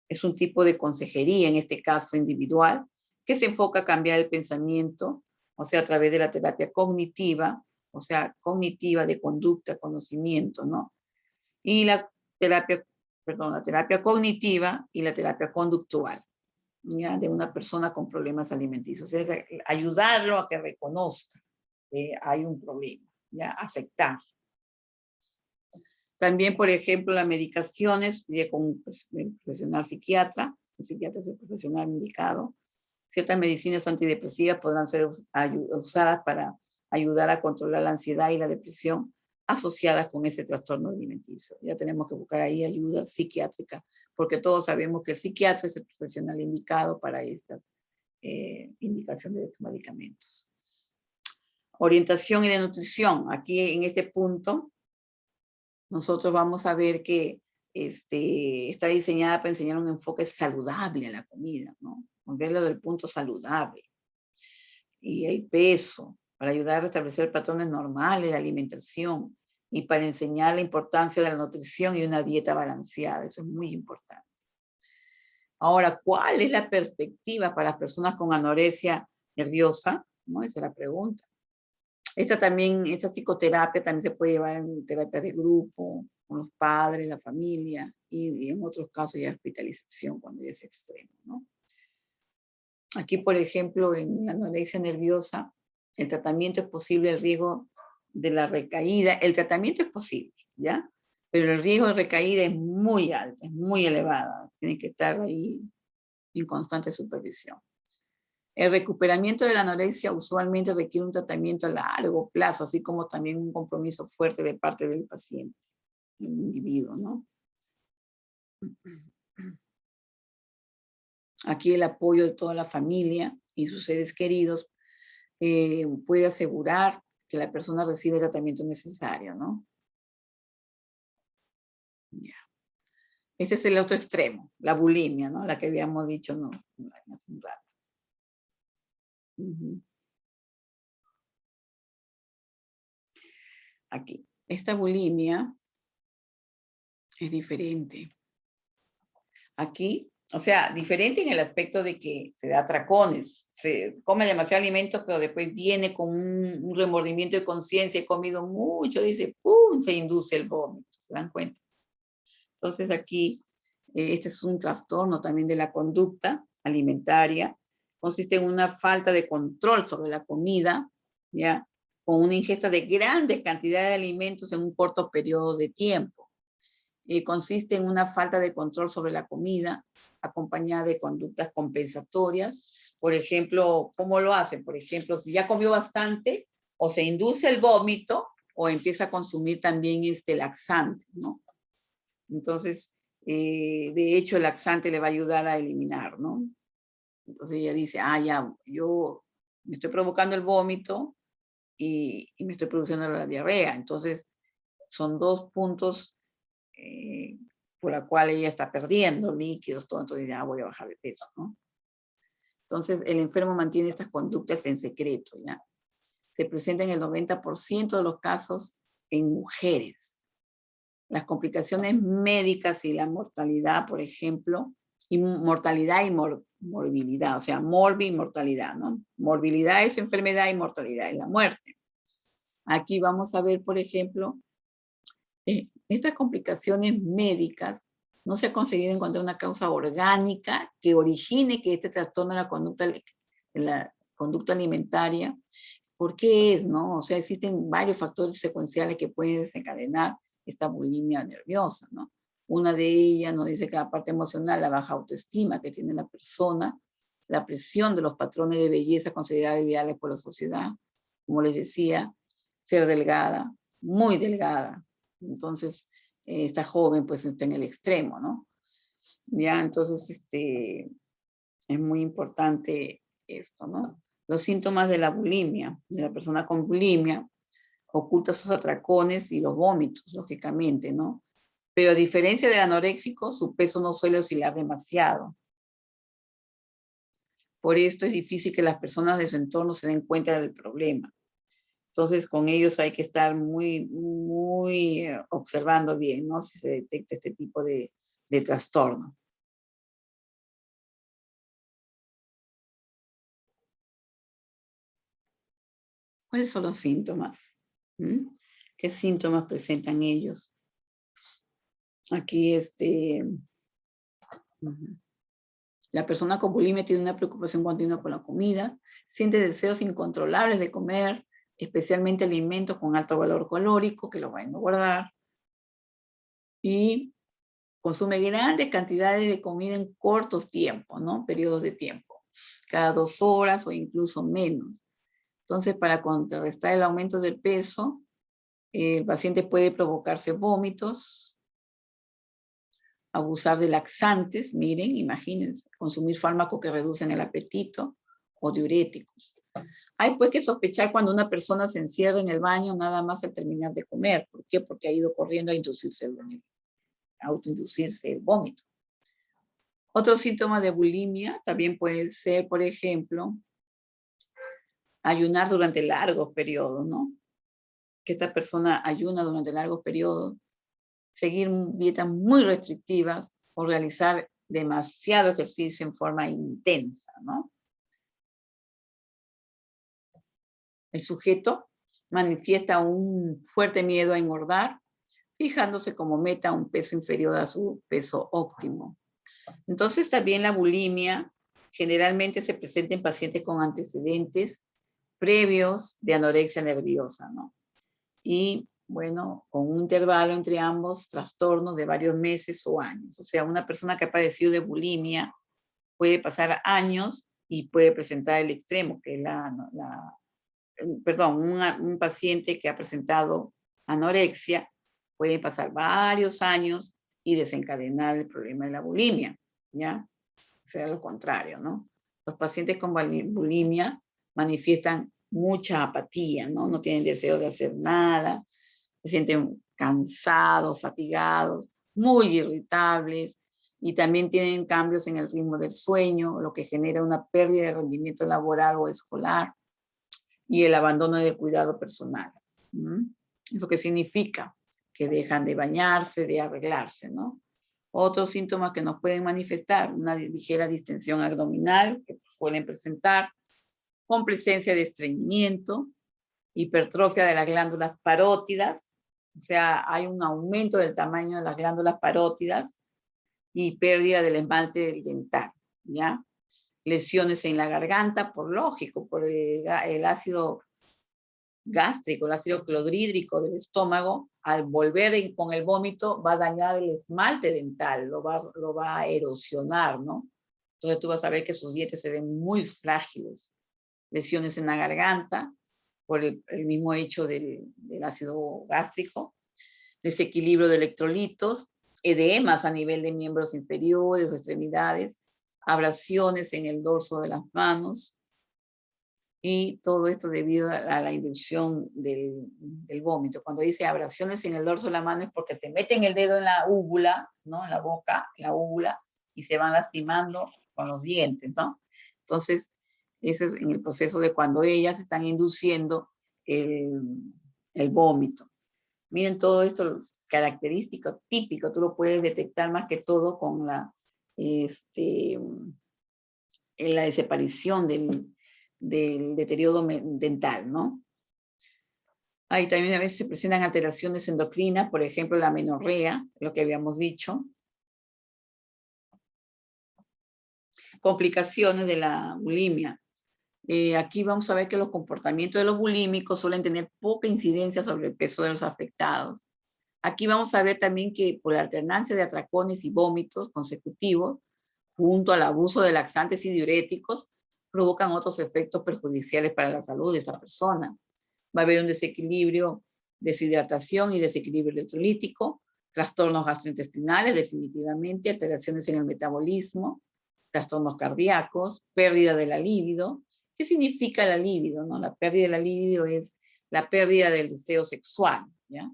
Es un tipo de consejería, en este caso individual, que se enfoca a cambiar el pensamiento, o sea, a través de la terapia cognitiva, o sea, cognitiva de conducta, conocimiento, ¿no? Y la terapia cognitiva y la terapia conductual, ¿ya? De una persona con problemas alimenticios. Es ayudarlo a que reconozca que hay un problema, ¿ya? Aceptar. También, por ejemplo, las medicaciones, con un profesional psiquiatra, el psiquiatra es el profesional indicado. Ciertas medicinas antidepresivas podrán ser usadas para ayudar a controlar la ansiedad y la depresión asociadas con ese trastorno alimenticio. Ya tenemos que buscar ahí ayuda psiquiátrica, porque todos sabemos que el psiquiatra es el profesional indicado para estas indicaciones de estos medicamentos. Orientación y de nutrición. Aquí en este punto, nosotros vamos a ver que está diseñada para enseñar un enfoque saludable a la comida, ¿no? Verlo del punto saludable. Y hay peso, para ayudar a restablecer patrones normales de alimentación y para enseñar la importancia de la nutrición y una dieta balanceada. Eso es muy importante. Ahora, ¿cuál es la perspectiva para las personas con anorexia nerviosa? ¿No? Esa es la pregunta. Esta psicoterapia también se puede llevar en terapias de grupo, con los padres, la familia, y en otros casos ya hospitalización cuando ya es extremo, ¿no? Aquí, por ejemplo, en la anorexia nerviosa, el tratamiento es posible, el riesgo de la recaída, el tratamiento es posible, ¿ya? Pero el riesgo de recaída es muy alto, es muy elevado, tiene que estar ahí en constante supervisión. El recuperamiento de la anorexia usualmente requiere un tratamiento a largo plazo, así como también un compromiso fuerte de parte del paciente, el individuo, ¿no? Aquí el apoyo de toda la familia y sus seres queridos puede asegurar que la persona recibe el tratamiento necesario, ¿no? Ya. Este es el otro extremo, la bulimia, ¿no? La que habíamos dicho no, hace un rato. Aquí, esta bulimia es diferente. Aquí, o sea, diferente en el aspecto de que se da atracones, se come demasiado alimento, pero después viene con un remordimiento de conciencia, he comido mucho, dice, ¡pum!, se induce el vómito, ¿se dan cuenta? Entonces aquí, este es un trastorno también de la conducta alimentaria, consiste en una falta de control sobre la comida, ¿ya? Con una ingesta de grandes cantidades de alimentos en un corto periodo de tiempo. Consiste en una falta de control sobre la comida, acompañada de conductas compensatorias. Por ejemplo, ¿cómo lo hacen? Por ejemplo, si ya comió bastante, o se induce el vómito, o empieza a consumir también laxante, ¿no? Entonces, de hecho, el laxante le va a ayudar a eliminar, ¿no? Entonces ella dice, ya, yo me estoy provocando el vómito y me estoy produciendo la diarrea. Entonces, son dos puntos por la cual ella está perdiendo líquidos, todo, entonces ya voy a bajar de peso, ¿no? Entonces, el enfermo mantiene estas conductas en secreto, ¿ya? Se presenta en el 90% de los casos en mujeres. Las complicaciones médicas y la mortalidad, por ejemplo, y mortalidad y morbilidad, o sea, morbi y mortalidad, ¿no? Morbilidad es enfermedad y mortalidad es la muerte. Aquí vamos a ver, por ejemplo, estas complicaciones médicas no se ha conseguido encontrar una causa orgánica que origine que este trastorno de la conducta alimentaria. ¿Por qué es, no? O sea, existen varios factores secuenciales que pueden desencadenar esta bulimia nerviosa, ¿no? Una de ellas nos dice que la parte emocional, la baja autoestima que tiene la persona, la presión de los patrones de belleza considerados ideales por la sociedad, como les decía, ser delgada, muy delgada. Entonces, esta joven pues está en el extremo, ¿no? Ya, entonces, es muy importante esto, ¿no? Los síntomas de la bulimia, de la persona con bulimia, oculta sus atracones y los vómitos, lógicamente, ¿no? Pero a diferencia del anoréxico, su peso no suele oscilar demasiado. Por esto es difícil que las personas de su entorno se den cuenta del problema. Entonces, con ellos hay que estar muy, muy observando bien, ¿no? Si se detecta este tipo de trastorno. ¿Cuáles son los síntomas? ¿Mm? ¿Qué síntomas presentan ellos? Aquí, la persona con bulimia tiene una preocupación continua por la comida, siente deseos incontrolables de comer, especialmente alimentos con alto valor calórico, que lo van a guardar, y consume grandes cantidades de comida en cortos tiempos, ¿no? Periodos de tiempo, cada 2 horas o incluso menos. Entonces, para contrarrestar el aumento del peso, el paciente puede provocarse vómitos, abusar de laxantes, miren, imagínense, consumir fármacos que reducen el apetito o diuréticos. Hay pues que sospechar cuando una persona se encierra en el baño nada más al terminar de comer. ¿Por qué? Porque ha ido corriendo a autoinducirse el vómito. Otro síntoma de bulimia también puede ser, por ejemplo, ayunar durante largos periodos, ¿no? Que esta persona ayuna durante largos periodos, seguir dietas muy restrictivas o realizar demasiado ejercicio en forma intensa, ¿no? El sujeto manifiesta un fuerte miedo a engordar, fijándose como meta un peso inferior a su peso óptimo. Entonces también la bulimia generalmente se presenta en pacientes con antecedentes previos de anorexia nerviosa, ¿no? Y bueno, con un intervalo entre ambos trastornos de varios meses o años. O sea, una persona que ha padecido de bulimia puede pasar años y puede presentar el extremo, que es un paciente que ha presentado anorexia, puede pasar varios años y desencadenar el problema de la bulimia, ¿ya? O sea, lo contrario, ¿no? Los pacientes con bulimia manifiestan mucha apatía, ¿no? No tienen deseo de hacer nada, se sienten cansados, fatigados, muy irritables, y también tienen cambios en el ritmo del sueño, lo que genera una pérdida de rendimiento laboral o escolar, y el abandono del cuidado personal. ¿Eso qué significa? Que dejan de bañarse, de arreglarse, ¿no? Otros síntomas que nos pueden manifestar, una ligera distensión abdominal, que suelen presentar, con presencia de estreñimiento, hipertrofia de las glándulas parótidas, o sea, hay un aumento del tamaño de las glándulas parótidas y pérdida del esmalte dental, ¿ya? Lesiones en la garganta, por lógico, por el ácido gástrico, el ácido clorhídrico del estómago, al volver con el vómito, va a dañar el esmalte dental, lo va a erosionar, ¿no? Entonces tú vas a ver que sus dientes se ven muy frágiles. Lesiones en la garganta, por el mismo hecho del ácido gástrico, desequilibrio de electrolitos, edemas a nivel de miembros inferiores o extremidades, abrasiones en el dorso de las manos, y todo esto debido a la inducción del vómito. Cuando dice abrasiones en el dorso de la mano es porque te meten el dedo en la úvula, ¿no? En la boca, en la úvula, y se van lastimando con los dientes, ¿no? Entonces, ese es en el proceso de cuando ellas están induciendo el vómito. Miren todo esto característico, típico, tú lo puedes detectar más que todo con la desaparición del deterioro dental, ¿no? Ahí también a veces se presentan alteraciones endocrinas, por ejemplo, la amenorrea, lo que habíamos dicho. Complicaciones de la bulimia. Aquí vamos a ver que los comportamientos de los bulímicos suelen tener poca incidencia sobre el peso de los afectados. Aquí vamos a ver también que por la alternancia de atracones y vómitos consecutivos, junto al abuso de laxantes y diuréticos, provocan otros efectos perjudiciales para la salud de esa persona. Va a haber un desequilibrio, deshidratación y desequilibrio electrolítico, trastornos gastrointestinales, definitivamente, alteraciones en el metabolismo, trastornos cardíacos, pérdida de la libido. ¿Qué significa la libido? ¿No? La pérdida de la libido es la pérdida del deseo sexual, ¿ya?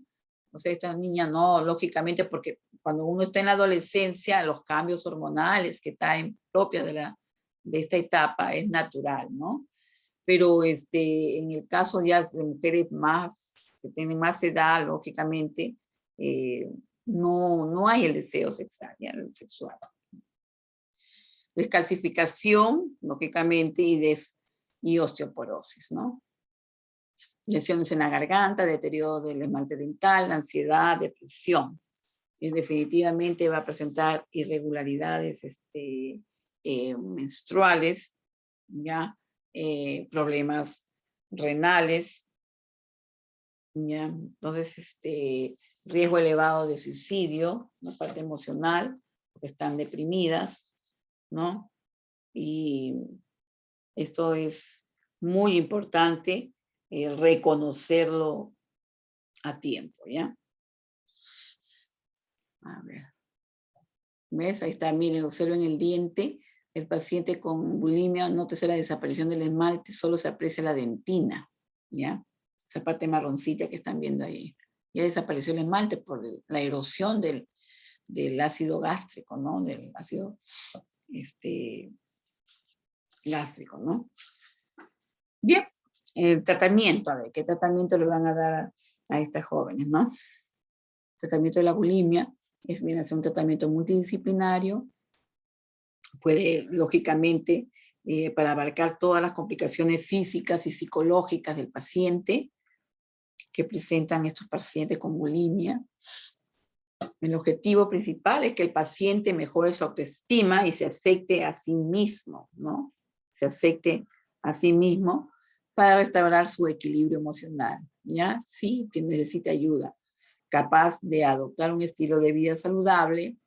O sea, esta niña no, lógicamente, porque cuando uno está en la adolescencia, los cambios hormonales que traen propios de esta etapa es natural, ¿no? Pero en el caso ya de mujeres que tienen más edad, lógicamente, no hay el deseo sexual, ya, el sexual. Descalcificación, lógicamente, y osteoporosis, ¿no? Lesiones en la garganta, deterioro del esmalte dental, ansiedad, depresión. Y definitivamente va a presentar irregularidades menstruales, ¿ya? Problemas renales, ¿ya? Entonces, riesgo elevado de suicidio, la parte emocional, porque están deprimidas, ¿no? Y esto es muy importante, reconocerlo a tiempo, ¿ya? A ver. ¿Ves? Ahí está, miren, observen el diente. El paciente con bulimia, nótese la desaparición del esmalte, solo se aprecia la dentina, ¿ya? Esa parte marroncita que están viendo ahí. Ya desapareció el esmalte por la erosión del ácido gástrico, ¿no? Del ácido gástrico, ¿no? Bien, el tratamiento, a ver, ¿qué tratamiento le van a dar a estas jóvenes, no? El tratamiento de la bulimia viene a ser un tratamiento multidisciplinario, puede, lógicamente, para abarcar todas las complicaciones físicas y psicológicas del paciente que presentan estos pacientes con bulimia. El objetivo principal es que el paciente mejore su autoestima y se acepte a sí mismo, ¿no? Se acepte a sí mismo para restaurar su equilibrio emocional, ¿ya? Sí, necesita ayuda, capaz de adoptar un estilo de vida saludable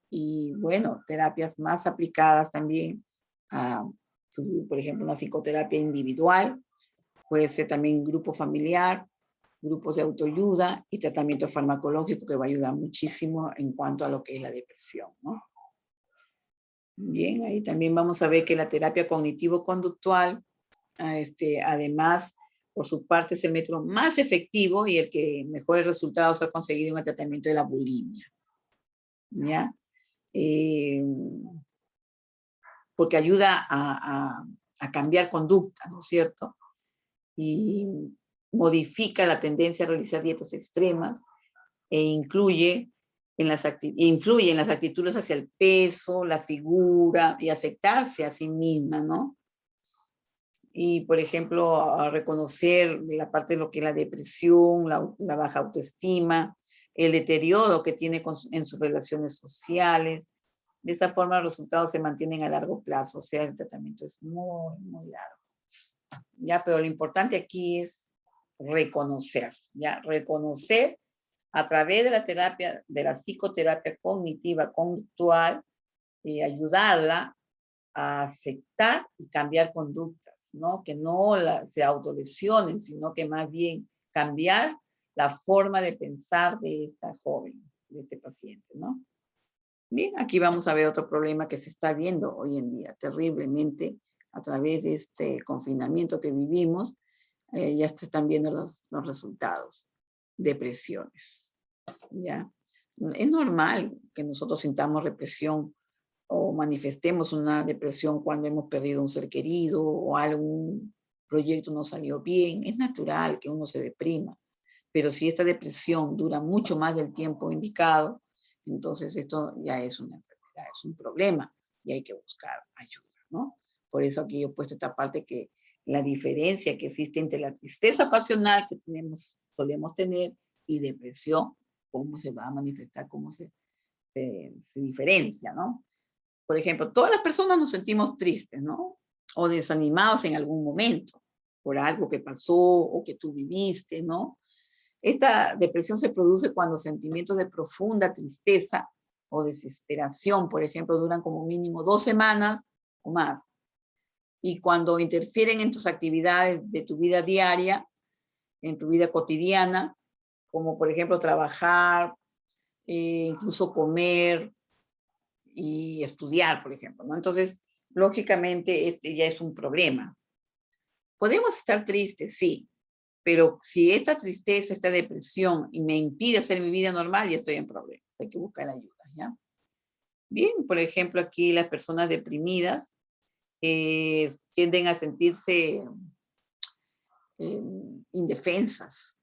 y, bueno, terapias más aplicadas también a por ejemplo, una psicoterapia individual, puede ser también grupo familiar, grupos de autoayuda y tratamiento farmacológico que va a ayudar muchísimo en cuanto a lo que es la depresión, ¿no? Bien, ahí también vamos a ver que la terapia cognitivo-conductual, además, por su parte, es el método más efectivo y el que mejores resultados ha conseguido en el tratamiento de la bulimia, ¿ya? Porque ayuda a cambiar conducta, ¿no es cierto? Y modifica la tendencia a realizar dietas extremas e influye en las actitudes hacia el peso, la figura y aceptarse a sí misma, ¿no? Y, por ejemplo, a reconocer la parte de lo que es la depresión, la baja autoestima, el deterioro que tiene en sus relaciones sociales. De esa forma, los resultados se mantienen a largo plazo, o sea, el tratamiento es muy, muy largo. ¿Ya? Pero lo importante aquí es reconocer, ¿ya? Reconocer a través de la terapia, de la psicoterapia cognitiva conductual, y ayudarla a aceptar y cambiar conductas, ¿no? Que no se autolesionen, sino que más bien cambiar la forma de pensar de esta joven, de este paciente, ¿no? Bien, aquí vamos a ver otro problema que se está viendo hoy en día terriblemente a través de este confinamiento que vivimos. Ya se están viendo los resultados. Depresiones, ¿ya? Es normal que nosotros sintamos represión o manifestemos una depresión cuando hemos perdido un ser querido o algún proyecto no salió bien. Es natural que uno se deprima, pero si esta depresión dura mucho más del tiempo indicado, entonces esto ya es una enfermedad, es un problema y hay que buscar ayuda, ¿no? Por eso aquí yo he puesto esta parte que la diferencia que existe entre la tristeza ocasional que solemos tener y depresión, cómo se va a manifestar, cómo se diferencia, ¿no? Por ejemplo, todas las personas nos sentimos tristes, ¿no? O desanimados en algún momento por algo que pasó o que tú viviste, ¿no? Esta depresión se produce cuando sentimientos de profunda tristeza o desesperación, por ejemplo, duran como mínimo 2 semanas o más. Y cuando interfieren en tus actividades de tu vida diaria, en tu vida cotidiana, como por ejemplo trabajar, incluso comer y estudiar, por ejemplo, ¿no? Entonces, lógicamente, este ya es un problema. Podemos estar tristes, sí, pero si esta tristeza, esta depresión y me impide hacer mi vida normal, ya estoy en problemas. Hay que buscar ayuda, ¿ya? Bien, por ejemplo, aquí las personas deprimidas tienden a sentirse indefensas,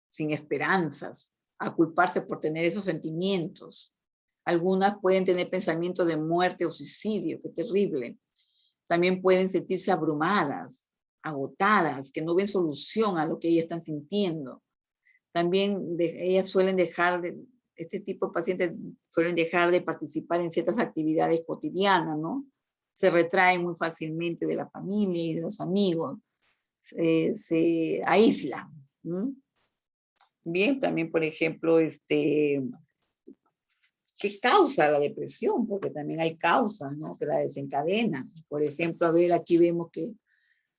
sin esperanzas, a culparse por tener esos sentimientos. Algunas pueden tener pensamientos de muerte o suicidio, qué terrible. También pueden sentirse abrumadas, agotadas, que no ven solución a lo que ellas están sintiendo. También ellas este tipo de pacientes suelen dejar de participar en ciertas actividades cotidianas, ¿no? Se retraen muy fácilmente de la familia y de los amigos, se aíslan. Bien, también, por ejemplo, ¿qué causa la depresión? Porque también hay causas, ¿no? Que la desencadenan. Por ejemplo, a ver, aquí vemos que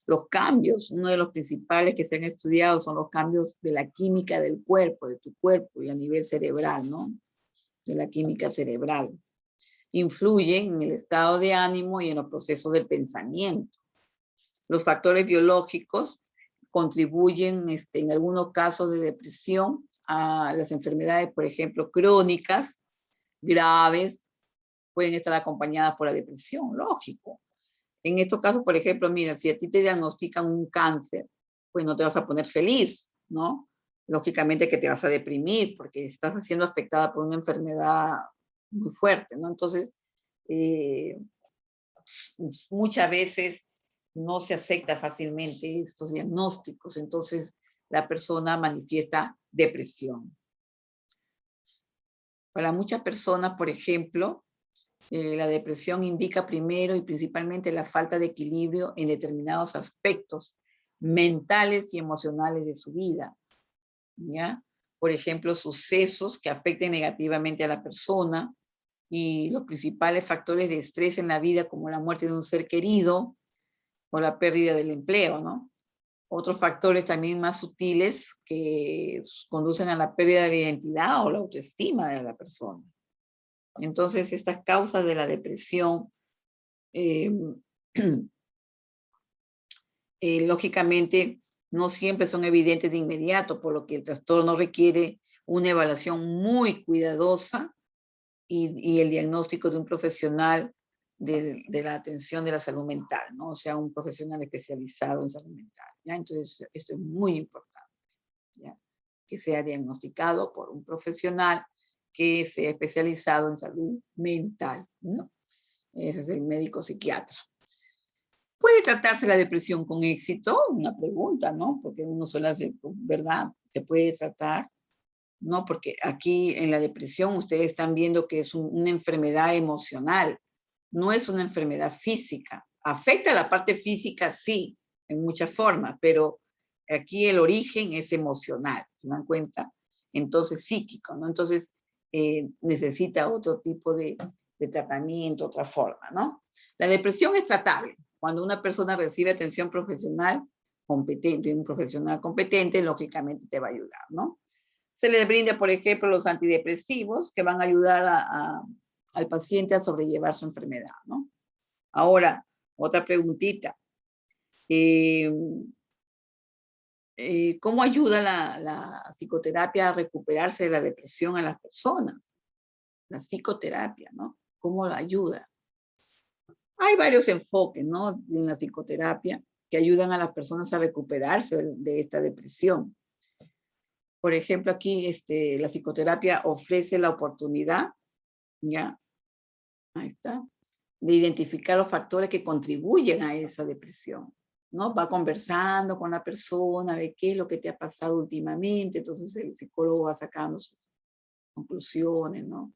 los cambios, uno de los principales que se han estudiado son los cambios de la química del cuerpo, de tu cuerpo y a nivel cerebral, ¿no? De la química cerebral. Influyen en el estado de ánimo y en los procesos del pensamiento. Los factores biológicos contribuyen en algunos casos de depresión a las enfermedades, por ejemplo, crónicas, graves, pueden estar acompañadas por la depresión, lógico. En estos casos, por ejemplo, mira, si a ti te diagnostican un cáncer, pues no te vas a poner feliz, ¿no? Lógicamente que te vas a deprimir porque estás siendo afectada por una enfermedad muy fuerte, ¿no? Entonces, muchas veces no se acepta fácilmente estos diagnósticos, entonces la persona manifiesta depresión. Para muchas personas, por ejemplo, la depresión indica primero y principalmente la falta de equilibrio en determinados aspectos mentales y emocionales de su vida, ¿ya? Por ejemplo, sucesos que afecten negativamente a la persona y los principales factores de estrés en la vida, como la muerte de un ser querido, o la pérdida del empleo, ¿no? Otros factores también más sutiles que conducen a la pérdida de la identidad o la autoestima de la persona. Entonces, estas causas de la depresión, eh, lógicamente, no siempre son evidentes de inmediato, por lo que el trastorno requiere una evaluación muy cuidadosa y el diagnóstico de un profesional de la atención de la salud mental, ¿no? O sea, un profesional especializado en salud mental, ¿ya? Entonces, esto es muy importante, ¿ya? Que sea diagnosticado por un profesional que sea especializado en salud mental, ¿no? Ese es el médico psiquiatra. ¿Puede tratarse la depresión con éxito? Una pregunta, ¿no? Porque uno suele hacer, ¿verdad? ¿Se puede tratar? No, porque aquí en la depresión ustedes están viendo que es una enfermedad emocional, no es una enfermedad física. Afecta a la parte física, sí, en muchas formas, pero aquí el origen es emocional, ¿se dan cuenta? Entonces psíquico, ¿no? Entonces necesita otro tipo de tratamiento, otra forma, ¿no? La depresión es tratable. Cuando una persona recibe atención profesional competente, un profesional competente, lógicamente te va a ayudar, ¿no? Se le brinda, por ejemplo, los antidepresivos que van a ayudar al paciente a sobrellevar su enfermedad, ¿no? Ahora, otra preguntita. ¿Cómo ayuda la psicoterapia a recuperarse de la depresión a las personas? La psicoterapia, ¿no? ¿Cómo la ayuda? Hay varios enfoques, ¿no? En la psicoterapia que ayudan a las personas a recuperarse de esta depresión. Por ejemplo, aquí la psicoterapia ofrece la oportunidad, ¿ya? Ahí está, de identificar los factores que contribuyen a esa depresión, ¿no? Va conversando con la persona, ve qué es lo que te ha pasado últimamente, entonces el psicólogo va sacando sus conclusiones, ¿no?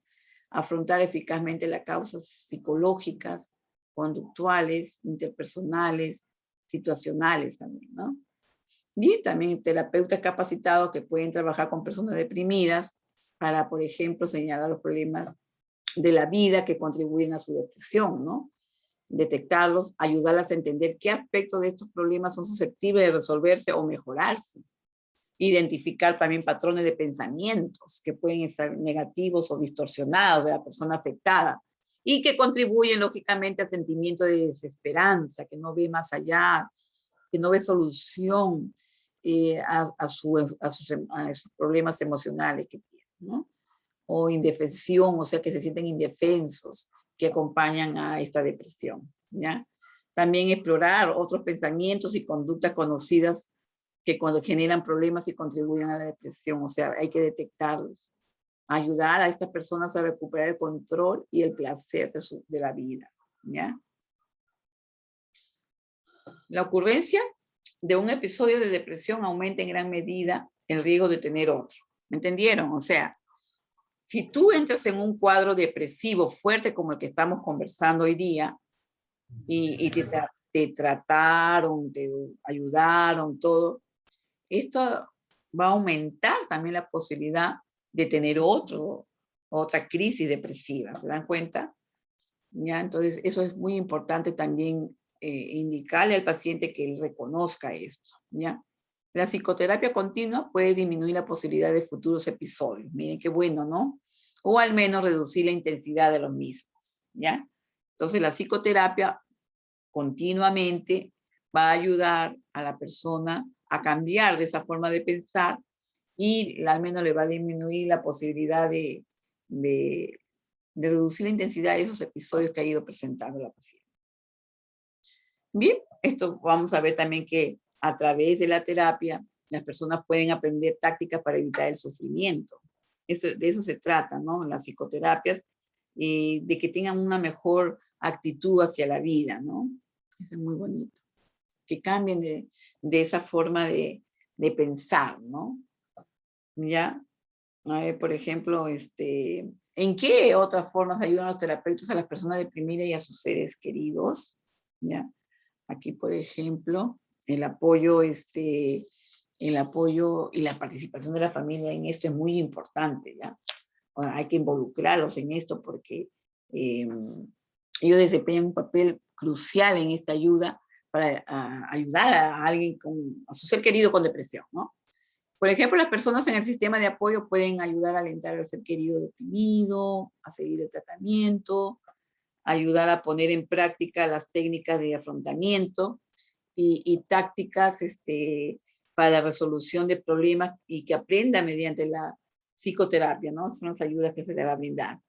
Afrontar eficazmente las causas psicológicas, conductuales, interpersonales, situacionales también, ¿no? Y también terapeutas capacitados que pueden trabajar con personas deprimidas para, por ejemplo, señalar los problemas de la vida que contribuyen a su depresión, ¿no? Detectarlos, ayudarlas a entender qué aspectos de estos problemas son susceptibles de resolverse o mejorarse. Identificar también patrones de pensamientos que pueden estar negativos o distorsionados de la persona afectada y que contribuyen lógicamente al sentimiento de desesperanza, que no ve más allá, que no ve solución a sus problemas emocionales que tienen, ¿no? O indefensión, o sea, que se sienten indefensos, que acompañan a esta depresión, ¿ya? También explorar otros pensamientos y conductas conocidas que cuando generan problemas y contribuyen a la depresión, o sea, hay que detectarlos. Ayudar a estas personas a recuperar el control y el placer de la vida, ¿ya? La ocurrencia de un episodio de depresión aumenta en gran medida el riesgo de tener otro. ¿Me entendieron? O sea, si tú entras en un cuadro depresivo fuerte como el que estamos conversando hoy día y te trataron, te ayudaron, todo, esto va a aumentar también la posibilidad de tener otra crisis depresiva. ¿Se dan cuenta? ¿Ya? Entonces, eso es muy importante también indicarle al paciente que él reconozca esto. ¿Ya? La psicoterapia continua puede disminuir la posibilidad de futuros episodios. Miren qué bueno, ¿no? O al menos reducir la intensidad de los mismos. ¿Ya? Entonces, la psicoterapia continuamente va a ayudar a la persona a cambiar de esa forma de pensar y al menos le va a disminuir la posibilidad de reducir la intensidad de esos episodios que ha ido presentando la paciente. Bien, esto vamos a ver también que a través de la terapia las personas pueden aprender tácticas para evitar el sufrimiento. De eso se trata, ¿no? Las psicoterapias, de que tengan una mejor actitud hacia la vida, ¿no? Eso es muy bonito. Que cambien de esa forma de pensar, ¿no? ¿Ya? A ver, por ejemplo, ¿en qué otras formas ayudan los terapeutas a las personas deprimidas y a sus seres queridos? ¿Ya? Aquí, por ejemplo, el apoyo y la participación de la familia en esto es muy importante, ¿ya? Bueno, hay que involucrarlos en esto porque ellos desempeñan un papel crucial en esta ayuda para ayudar a alguien, a su ser querido con depresión, ¿no? Por ejemplo, las personas en el sistema de apoyo pueden ayudar a alentar al ser querido deprimido, a seguir el tratamiento, ayudar a poner en práctica las técnicas de afrontamiento y tácticas para la resolución de problemas y que aprenda mediante la psicoterapia, ¿no? Son las ayudas que se le va a brindar.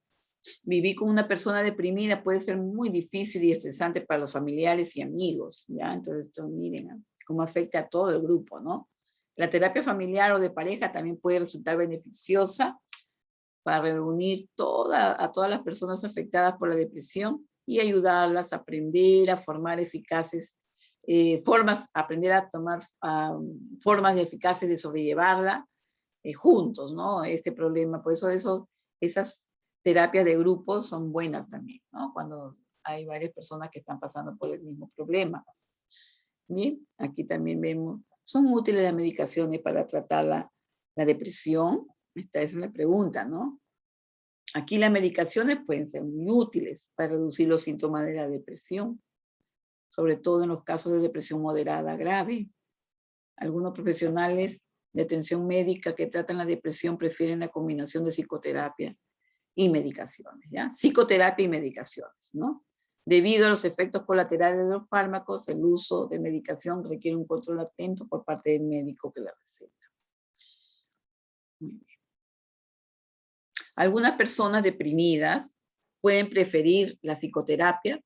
Vivir con una persona deprimida puede ser muy difícil y estresante para los familiares y amigos, ¿ya? Entonces, miren cómo afecta a todo el grupo, ¿no? La terapia familiar o de pareja también puede resultar beneficiosa para reunir a todas las personas afectadas por la depresión y ayudarlas a aprender a formar aprender a tomar formas eficaces de sobrellevarla juntos, ¿no? Este problema. Por eso esas terapias de grupos son buenas también, ¿no? Cuando hay varias personas que están pasando por el mismo problema. Bien, aquí también vemos, ¿son útiles las medicaciones para tratar la depresión? Esta es la pregunta, ¿no? Aquí las medicaciones pueden ser muy útiles para reducir los síntomas de la depresión, sobre todo en los casos de depresión moderada grave. Algunos profesionales de atención médica que tratan la depresión prefieren la combinación de psicoterapia y medicaciones, ¿ya? Psicoterapia y medicaciones, ¿no? Debido a los efectos colaterales de los fármacos, el uso de medicación requiere un control atento por parte del médico que la receta. Muy bien. Algunas personas deprimidas pueden preferir la psicoterapia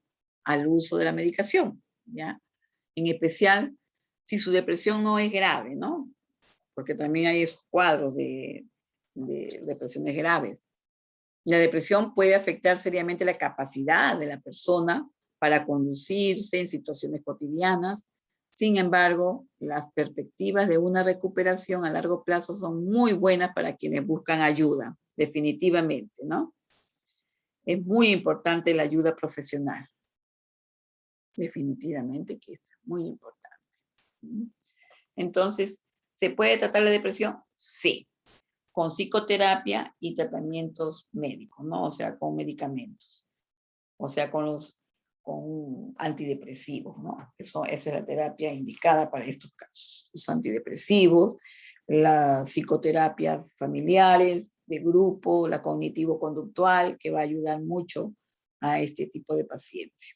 al uso de la medicación, ¿ya? En especial si su depresión no es grave, ¿no? Porque también hay esos cuadros de depresiones graves. La depresión puede afectar seriamente la capacidad de la persona para conducirse en situaciones cotidianas. Sin embargo, las perspectivas de una recuperación a largo plazo son muy buenas para quienes buscan ayuda, definitivamente, ¿no? Es muy importante la ayuda profesional. Definitivamente que es muy importante. Entonces, ¿se puede tratar la depresión? Sí, con psicoterapia y tratamientos médicos, ¿no? O sea, con medicamentos, o sea, con antidepresivos, ¿no? Esa es la terapia indicada para estos casos. Los antidepresivos, las psicoterapias familiares, de grupo, la cognitivo-conductual, que va a ayudar mucho a este tipo de pacientes.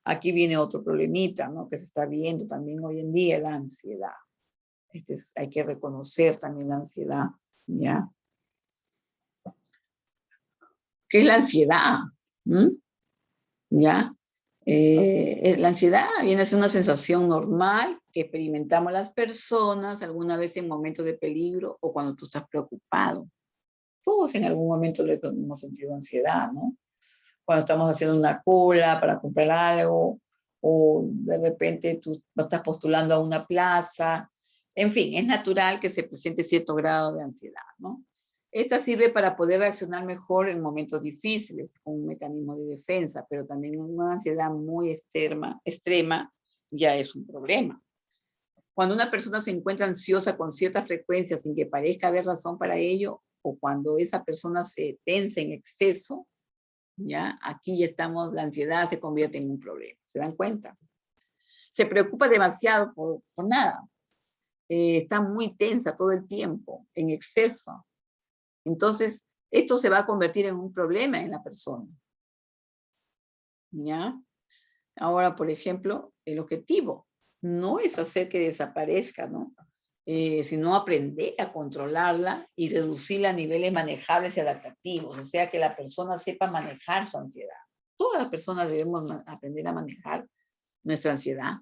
Aquí viene otro problemita, ¿no? Que se está viendo también hoy en día, la ansiedad. Hay que reconocer también la ansiedad, ¿ya? ¿Qué es la ansiedad? ¿Ya? La ansiedad viene a ser una sensación normal que experimentamos las personas alguna vez en momentos de peligro o cuando tú estás preocupado. Todos en algún momento le hemos sentido ansiedad, ¿no? Cuando estamos haciendo una cola para comprar algo, o de repente tú estás postulando a una plaza. En fin, es natural que se presente cierto grado de ansiedad, ¿no? Esta sirve para poder reaccionar mejor en momentos difíciles, con un mecanismo de defensa, pero también una ansiedad muy extrema ya es un problema. Cuando una persona se encuentra ansiosa con cierta frecuencia sin que parezca haber razón para ello, o cuando esa persona se tensa en exceso, ¿ya? Aquí ya estamos, la ansiedad se convierte en un problema. ¿Se dan cuenta? Se preocupa demasiado por nada. Está muy tensa todo el tiempo, en exceso. Entonces, esto se va a convertir en un problema en la persona. ¿Ya? Ahora, por ejemplo, el objetivo no es hacer que desaparezca, ¿no? Sino aprender a controlarla y reducirla a niveles manejables y adaptativos, o sea, que la persona sepa manejar su ansiedad. Todas las personas debemos aprender a manejar nuestra ansiedad.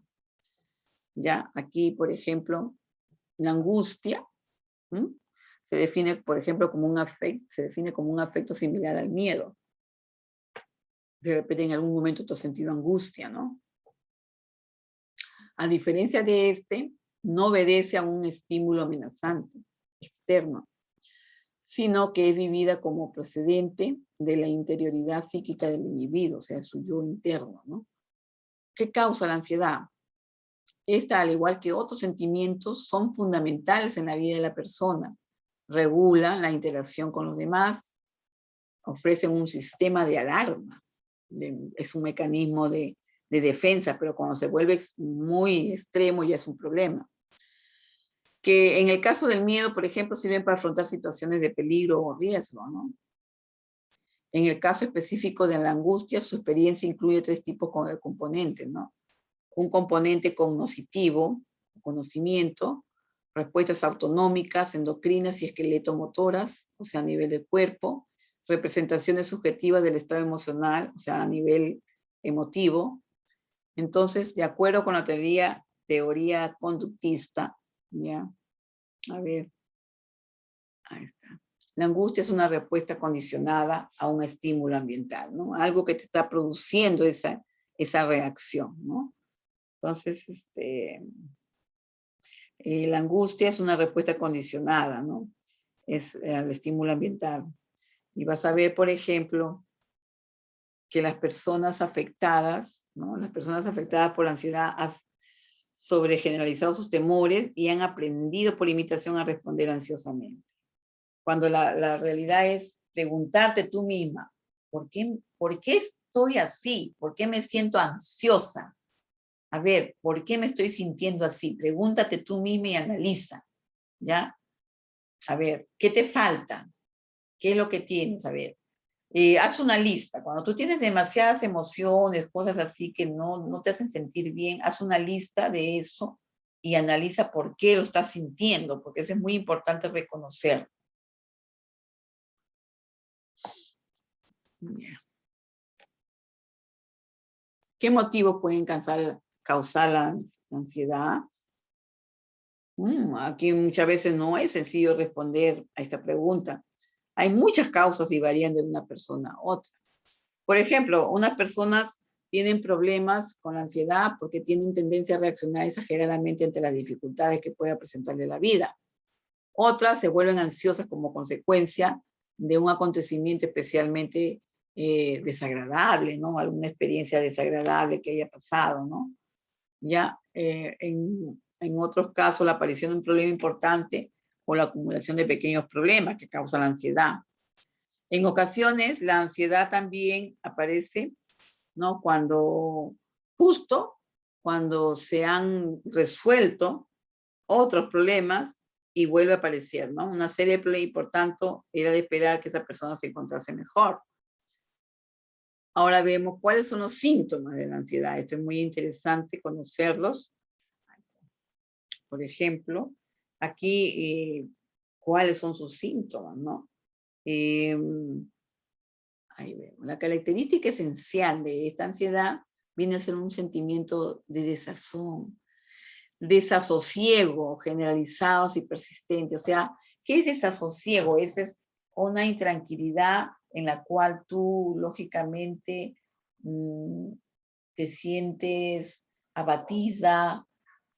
Ya, aquí, por ejemplo, la angustia se define, por ejemplo, como un afecto similar al miedo. De repente, en algún momento tú has sentido angustia, ¿no? A diferencia de no obedece a un estímulo amenazante externo, sino que es vivida como procedente de la interioridad psíquica del individuo, o sea, su yo interno, ¿no? ¿Qué causa la ansiedad? Esta, al igual que otros sentimientos, son fundamentales en la vida de la persona. Regulan la interacción con los demás, ofrecen un sistema de alarma, es un mecanismo de de defensa, pero cuando se vuelve muy extremo ya es un problema. Que en el caso del miedo, por ejemplo, sirven para afrontar situaciones de peligro o riesgo, ¿no? En el caso específico de la angustia, su experiencia incluye 3 tipos de componentes, ¿no? Un componente cognoscitivo, conocimiento, respuestas autonómicas, endocrinas y esqueletomotoras, o sea, a nivel del cuerpo, representaciones subjetivas del estado emocional, o sea, a nivel emotivo. Entonces, de acuerdo con la teoría conductista, ¿ya? A ver, ahí está. La angustia es una respuesta condicionada a un estímulo ambiental, ¿no? Algo que te está produciendo esa reacción, ¿no? Entonces, la angustia es una respuesta condicionada, ¿no? Es al estímulo ambiental. Y vas a ver, por ejemplo, que las personas afectadas, ¿no? Las personas afectadas por la ansiedad han sobregeneralizado sus temores y han aprendido por imitación a responder ansiosamente. Cuando la realidad es preguntarte tú misma, ¿por qué estoy así? ¿Por qué me siento ansiosa? A ver, ¿por qué me estoy sintiendo así? Pregúntate tú misma y analiza, ¿ya? A ver, ¿qué te falta? ¿Qué es lo que tienes? A ver, haz una lista. Cuando tú tienes demasiadas emociones, cosas así que no te hacen sentir bien, haz una lista de eso y analiza por qué lo estás sintiendo, porque eso es muy importante reconocer. Yeah. ¿Qué motivos pueden causar la ansiedad? Aquí muchas veces no es sencillo responder a esta pregunta. Hay muchas causas y varían de una persona a otra. Por ejemplo, unas personas tienen problemas con la ansiedad porque tienen tendencia a reaccionar exageradamente ante las dificultades que pueda presentarle la vida. Otras se vuelven ansiosas como consecuencia de un acontecimiento especialmente desagradable, ¿no? Alguna experiencia desagradable que haya pasado, ¿no? Ya en otros casos la aparición de un problema importante o la acumulación de pequeños problemas que causan la ansiedad. En ocasiones la ansiedad también aparece, ¿no? Justo cuando se han resuelto otros problemas y vuelve a aparecer, ¿no? Una serie de problemas y por tanto era de esperar que esa persona se encontrase mejor. Ahora vemos cuáles son los síntomas de la ansiedad. Esto es muy interesante conocerlos. Por ejemplo, aquí, ¿cuáles son sus síntomas, no? Ahí vemos. La característica esencial de esta ansiedad viene a ser un sentimiento de desazón, desasosiego generalizados y persistentes. O sea, ¿qué es desasosiego? Esa es una intranquilidad en la cual tú, lógicamente, te sientes abatida,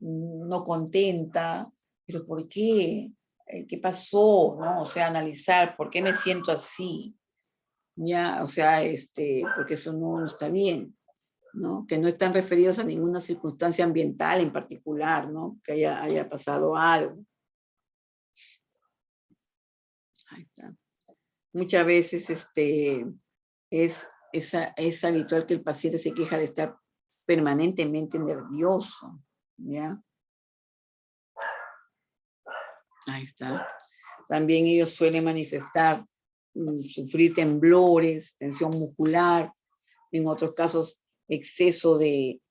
no contenta, pero ¿por qué? ¿Qué pasó? ¿No? O sea, analizar, ¿por qué me siento así? Ya, o sea, porque eso no está bien, ¿no? Que no están referidos a ninguna circunstancia ambiental en particular, ¿no? Que haya pasado algo. Ahí está. Muchas veces es habitual que el paciente se queja de estar permanentemente nervioso, ¿ya? Ahí está. También ellos suelen manifestar, sufrir temblores, tensión muscular, en otros casos exceso de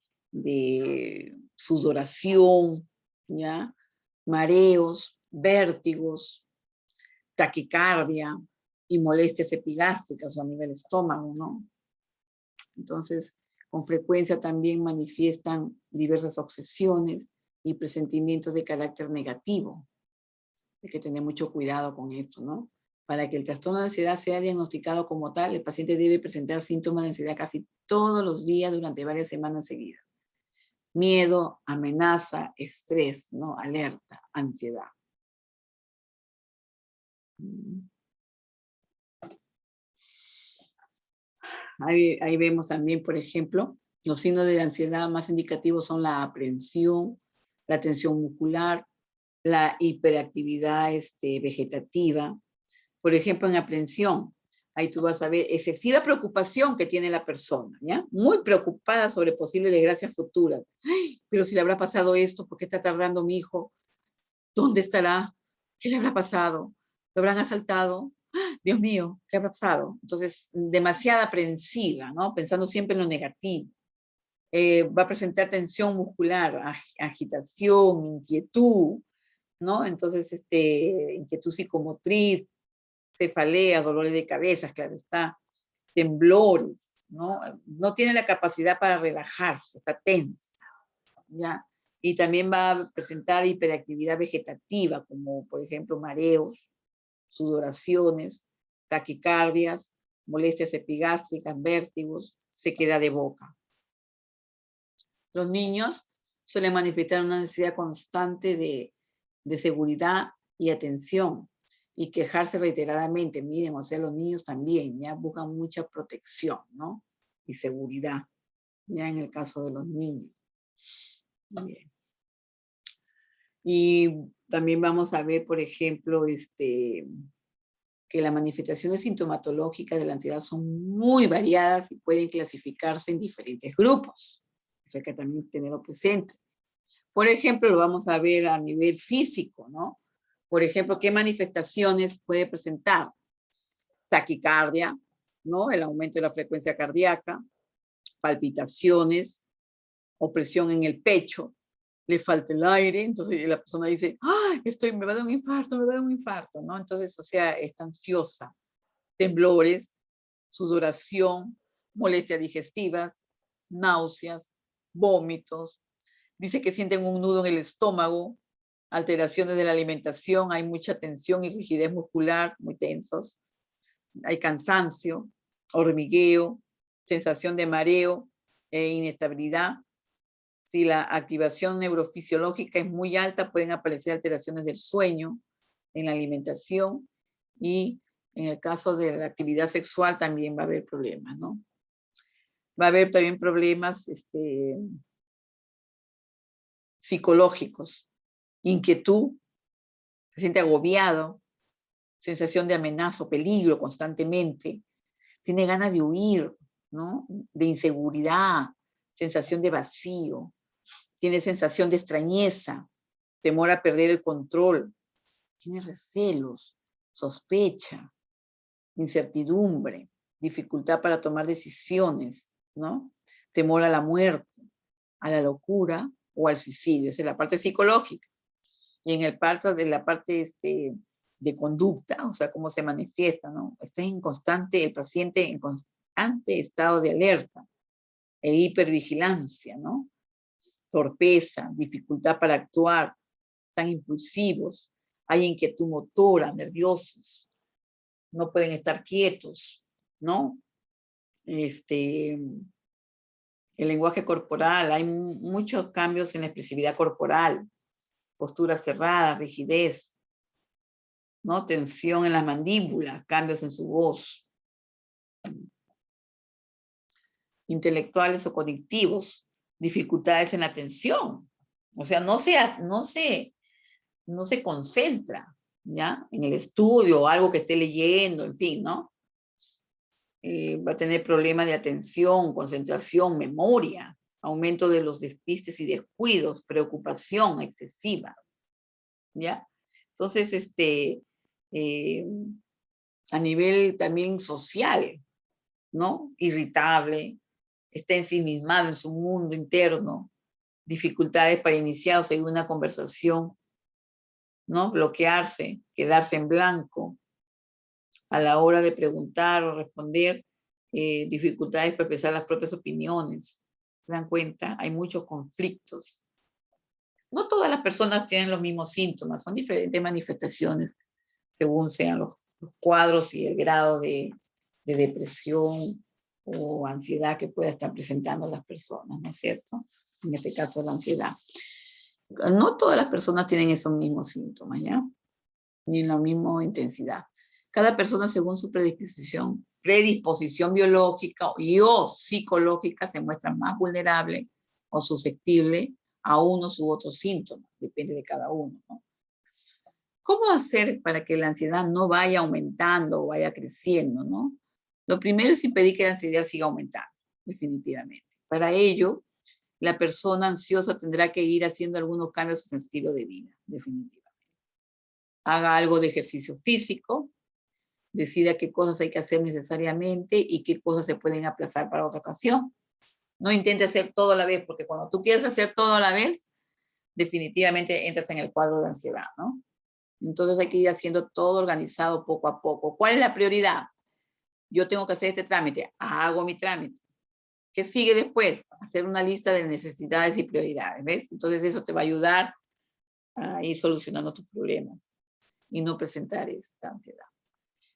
sudoración, ¿ya? Mareos, vértigos, taquicardia y molestias epigástricas a nivel estómago, ¿no? Entonces, con frecuencia también manifiestan diversas obsesiones y presentimientos de carácter negativo. Hay que tener mucho cuidado con esto, ¿no? Para que el trastorno de ansiedad sea diagnosticado como tal, el paciente debe presentar síntomas de ansiedad casi todos los días durante varias semanas seguidas. Miedo, amenaza, estrés, ¿no? Alerta, ansiedad. Ahí vemos también, por ejemplo, los signos de ansiedad más indicativos son la aprensión, la tensión muscular, la hiperactividad vegetativa. Por ejemplo, en aprensión, Ahí tú vas a ver excesiva preocupación que tiene la persona, ¿ya? Muy preocupada sobre posibles desgracias futuras. Ay, pero si le habrá pasado esto, ¿por qué está tardando mi hijo? ¿Dónde estará? ¿Qué le habrá pasado? ¿Lo habrán asaltado? ¡Ah! Dios mío, ¿qué ha pasado? Entonces, demasiada aprensiva, ¿no? Pensando siempre en lo negativo. Va a presentar tensión muscular, agitación, inquietud, ¿no? Entonces, inquietud psicomotriz, cefaleas, dolores de cabeza, claro está, temblores, ¿no? No tiene la capacidad para relajarse, está tensa, ¿ya? Y también va a presentar hiperactividad vegetativa, como por ejemplo mareos, sudoraciones, taquicardias, molestias epigástricas, vértigos, sequedad de boca. Los niños suelen manifestar una necesidad constante de seguridad y atención y quejarse reiteradamente. Miren, o sea, los niños también ya buscan mucha protección, ¿no? Y seguridad, ya en el caso de los niños. Bien. Y también vamos a ver, por ejemplo, que las manifestaciones sintomatológicas de la ansiedad son muy variadas y pueden clasificarse en diferentes grupos. Eso hay que también tenerlo presente. Por ejemplo, lo vamos a ver a nivel físico, ¿no? Por ejemplo, ¿qué manifestaciones puede presentar? Taquicardia, ¿no? El aumento de la frecuencia cardíaca, palpitaciones, opresión en el pecho, le falta el aire, entonces la persona dice, ¡ay, me va a dar un infarto, me va a dar un infarto!, ¿no? Entonces, o sea, está ansiosa. Temblores, sudoración, molestias digestivas, náuseas, vómitos. Dice que sienten un nudo en el estómago, alteraciones de la alimentación, hay mucha tensión y rigidez muscular, muy tensos. Hay cansancio, hormigueo, sensación de mareo e inestabilidad. Si la activación neurofisiológica es muy alta, pueden aparecer alteraciones del sueño, en la alimentación, y en el caso de la actividad sexual también va a haber problemas, ¿no? Va a haber también problemas psicológicos, inquietud, se siente agobiado, sensación de amenaza o peligro constantemente, tiene ganas de huir, ¿no? De inseguridad, sensación de vacío, tiene sensación de extrañeza, temor a perder el control, tiene recelos, sospecha, incertidumbre, dificultad para tomar decisiones, ¿no? Temor a la muerte, a la locura o al suicidio. Esa es la parte psicológica. Y en el parte de la parte de conducta, o sea, cómo se manifiesta, ¿no? Está en constante, el paciente en constante estado de alerta e hipervigilancia, ¿no? Torpeza, dificultad para actuar, tan impulsivos, hay inquietud motora, nerviosos, no pueden estar quietos, ¿no? El lenguaje corporal, hay muchos cambios en la expresividad corporal, postura cerrada, rigidez, ¿no? Tensión en las mandíbulas, cambios en su voz. Intelectuales o cognitivos, dificultades en la atención. O sea, no se concentra, ¿ya? En el estudio o algo que esté leyendo, en fin, ¿no? Va a tener problemas de atención, concentración, memoria, aumento de los despistes y descuidos, preocupación excesiva, ¿ya? Entonces, a nivel también social, ¿no? Irritable, está ensimismado en su mundo interno, dificultades para iniciar o seguir una conversación, ¿no? Bloquearse, quedarse en blanco a la hora de preguntar o responder, dificultades para expresar las propias opiniones. ¿Se dan cuenta? Hay muchos conflictos. No todas las personas tienen los mismos síntomas, son diferentes manifestaciones según sean los cuadros y el grado de depresión o ansiedad que pueda estar presentando las personas, ¿no es cierto? En este caso, la ansiedad. No todas las personas tienen esos mismos síntomas, ¿ya? Ni en la misma intensidad. Cada persona, según su predisposición biológica y o psicológica, se muestra más vulnerable o susceptible a unos u otros síntomas. Depende de cada uno, ¿no? ¿Cómo hacer para que la ansiedad no vaya aumentando o vaya creciendo, ¿no? Lo primero es impedir que la ansiedad siga aumentando, definitivamente. Para ello, la persona ansiosa tendrá que ir haciendo algunos cambios en su estilo de vida, definitivamente. Haga algo de ejercicio físico, decida qué cosas hay que hacer necesariamente y qué cosas se pueden aplazar para otra ocasión. No intente hacer todo a la vez, porque cuando tú quieres hacer todo a la vez, definitivamente entras en el cuadro de ansiedad, ¿no? Entonces hay que ir haciendo todo organizado poco a poco. ¿Cuál es la prioridad? Yo tengo que hacer este trámite, hago mi trámite. ¿Qué sigue después? Hacer una lista de necesidades y prioridades, ¿ves? Entonces eso te va a ayudar a ir solucionando tus problemas y no presentar esta ansiedad.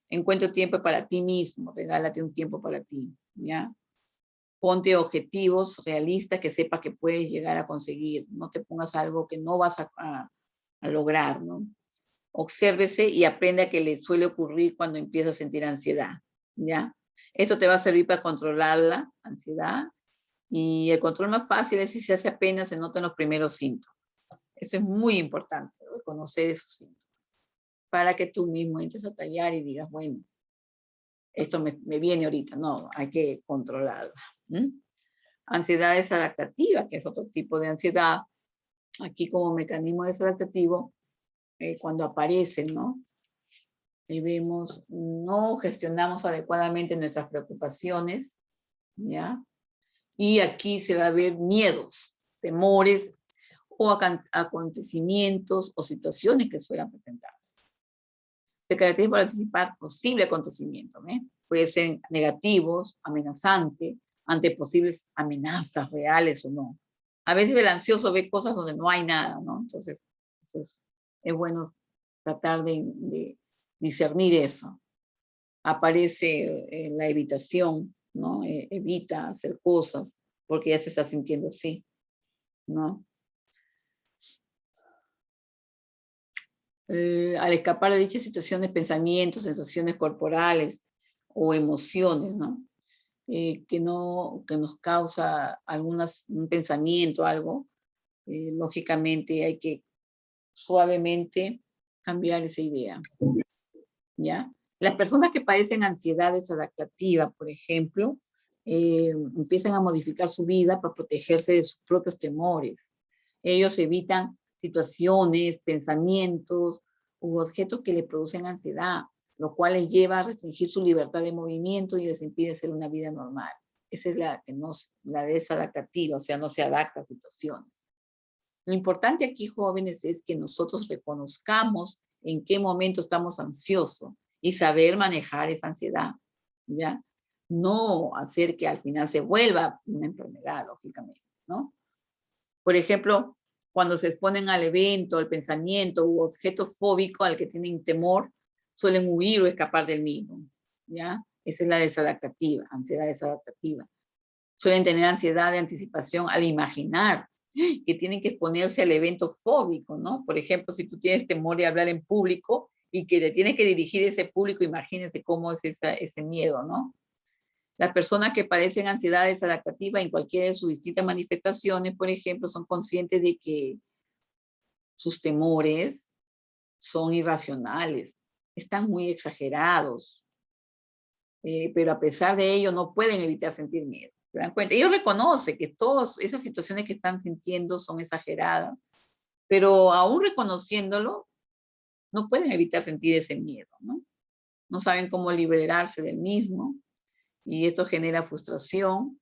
Encuentra tiempo para ti mismo, regálate un tiempo para ti, ¿ya? Ponte objetivos realistas que sepas que puedes llegar a conseguir. No te pongas algo que no vas a lograr, ¿no? Obsérvese y aprenda qué le suele ocurrir cuando empieza a sentir ansiedad, ¿ya? Esto te va a servir para controlar la ansiedad y el control más fácil es si se hace apenas se notan los primeros síntomas. Eso es muy importante, reconocer esos síntomas, para que tú mismo entres a tallar y digas, bueno, esto me viene ahorita, no, hay que controlarla. Ansiedad desadaptativa, que es otro tipo de ansiedad. Aquí como mecanismo desadaptativo, cuando aparecen, ¿no? Y vemos, no gestionamos adecuadamente nuestras preocupaciones, ¿ya? Y aquí se va a ver miedos, temores o acontecimientos o situaciones que suelen presentar. Se caracteriza por anticipar posible acontecimiento, ¿eh? Puede ser negativos, amenazantes, ante posibles amenazas reales o no. A veces el ansioso ve cosas donde no hay nada, ¿no? Entonces, es bueno tratar de discernir eso. Aparece la evitación, ¿no? Evita hacer cosas porque ya se está sintiendo así, ¿no? Al escapar de dichas situaciones, pensamientos, sensaciones corporales o emociones, ¿no? Que nos causa un pensamiento, algo, lógicamente hay que suavemente cambiar esa idea, ¿ya? Las personas que padecen ansiedad desadaptativa, por ejemplo, empiezan a modificar su vida para protegerse de sus propios temores. Ellos evitan situaciones, pensamientos u objetos que les producen ansiedad, lo cual les lleva a restringir su libertad de movimiento y les impide hacer una vida normal. Esa es la desadaptativa, o sea, no se adapta a situaciones. Lo importante aquí, jóvenes, es que nosotros reconozcamos en qué momento estamos ansiosos y saber manejar esa ansiedad, ¿ya? No hacer que al final se vuelva una enfermedad, lógicamente, ¿no? Por ejemplo, cuando se exponen al evento, al pensamiento u objeto fóbico al que tienen temor, suelen huir o escapar del mismo, ¿ya? Esa es la desadaptativa, ansiedad desadaptativa. Suelen tener ansiedad de anticipación al imaginar que tienen que exponerse al evento fóbico, ¿no? Por ejemplo, si tú tienes temor de hablar en público y que te tienes que dirigir a ese público, imagínense cómo es ese miedo, ¿no? Las personas que padecen ansiedad desadaptativa en cualquiera de sus distintas manifestaciones, por ejemplo, son conscientes de que sus temores son irracionales, están muy exagerados, pero a pesar de ello no pueden evitar sentir miedo. ¿Se dan cuenta? Ellos reconocen que todas esas situaciones que están sintiendo son exageradas, pero aún reconociéndolo, no pueden evitar sentir ese miedo, ¿no? No saben cómo liberarse del mismo y esto genera frustración,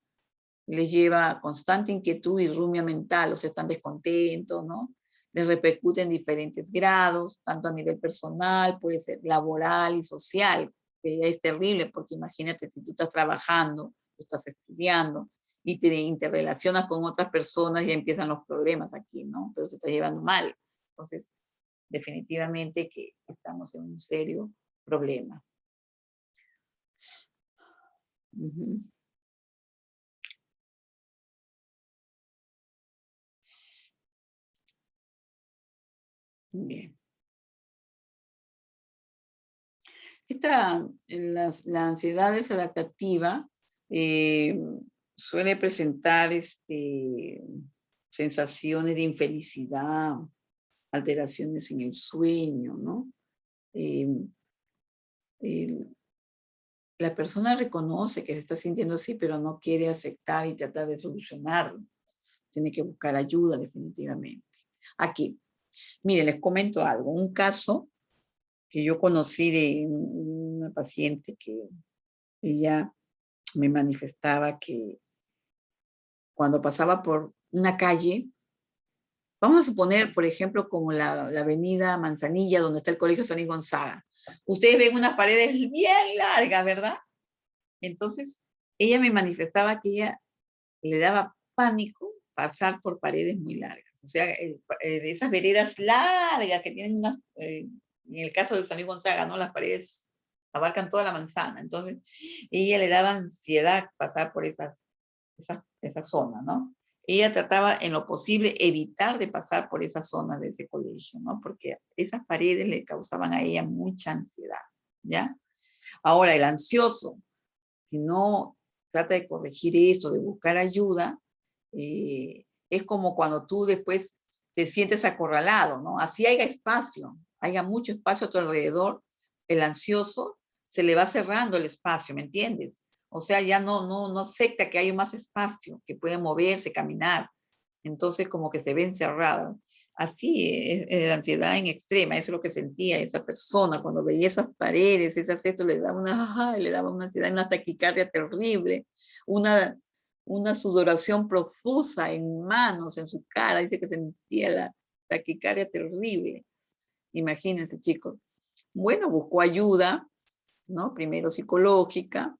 les lleva a constante inquietud y rumia mental, o sea, están descontentos, ¿no? Les repercute en diferentes grados, tanto a nivel personal, puede ser laboral y social, que ya es terrible, porque imagínate si tú estás trabajando, tú estás estudiando, y te interrelacionas con otras personas y empiezan los problemas aquí, ¿no? Pero te estás llevando mal. Entonces, definitivamente que estamos en un serio problema. Uh-huh. Bien. La ansiedad desadaptativa suele presentar sensaciones de infelicidad, alteraciones en el sueño, ¿no? Eh, la persona reconoce que se está sintiendo así, pero no quiere aceptar y tratar de solucionarlo. Tiene que buscar ayuda definitivamente. Aquí, miren, les comento algo. Un caso que yo conocí de una paciente que ella me manifestaba que cuando pasaba por una calle, vamos a suponer, por ejemplo, como la avenida Manzanilla, donde está el Colegio San Luis Gonzaga. Ustedes ven unas paredes bien largas, ¿verdad? Entonces, ella me manifestaba que ella le daba pánico pasar por paredes muy largas. O sea, esas veredas largas que tienen unas, en el caso de San Luis Gonzaga, ¿no? Las paredes abarcan toda la manzana. Entonces, ella le daba ansiedad pasar por esa zona, ¿no? Ella trataba en lo posible evitar de pasar por esa zona de ese colegio, ¿no? Porque esas paredes le causaban a ella mucha ansiedad, ¿ya? Ahora, el ansioso, si no trata de corregir esto, de buscar ayuda, es como cuando tú después te sientes acorralado, ¿no? Así haya espacio, haya mucho espacio a tu alrededor, el ansioso se le va cerrando el espacio, ¿me entiendes? O sea, ya no acepta que hay más espacio, que puede moverse, caminar. Entonces como que se ve encerrada. Así es la ansiedad en extrema, eso es lo que sentía esa persona cuando veía esas paredes, esas esto, le daba una ansiedad, una taquicardia terrible, una, una sudoración profusa en manos, en su cara, dice que sentía la taquicardia terrible. Imagínense, chicos. Bueno, buscó ayuda, ¿no? Primero psicológica,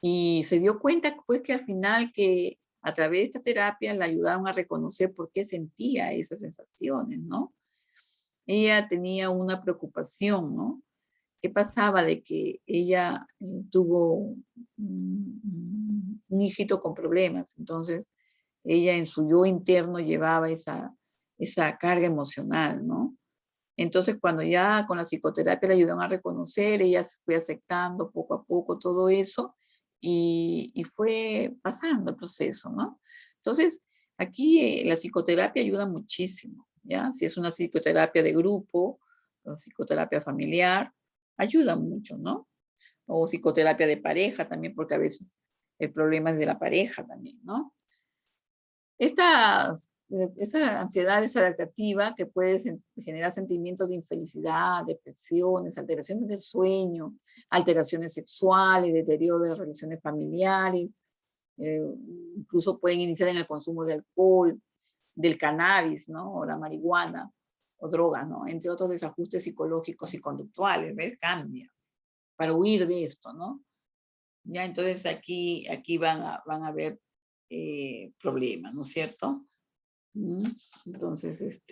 y se dio cuenta pues que al final que a través de esta terapia la ayudaron a reconocer por qué sentía esas sensaciones, ¿no? Ella tenía una preocupación, ¿no? ¿Qué pasaba de que ella tuvo un hijito con problemas? Entonces, ella en su yo interno llevaba esa carga emocional, ¿no? Entonces, cuando ya con la psicoterapia le ayudaron a reconocer, ella se fue aceptando poco a poco todo eso y fue pasando el proceso, ¿no? Entonces, aquí la psicoterapia ayuda muchísimo, ¿ya? Si es una psicoterapia de grupo, o psicoterapia familiar, ayuda mucho, ¿no? O psicoterapia de pareja también, porque a veces el problema es de la pareja también, ¿no? Esa ansiedad es adaptativa que puede generar sentimientos de infelicidad, depresiones, alteraciones del sueño, alteraciones sexuales, deterioro de las relaciones familiares, eh, incluso pueden iniciar en el consumo de alcohol, del cannabis, ¿no? O la marihuana, o drogas, ¿no? Entre otros desajustes psicológicos y conductuales, ¿ves? Cambia para huir de esto, ¿no? Ya, entonces aquí van a haber problemas, ¿no es cierto? Entonces,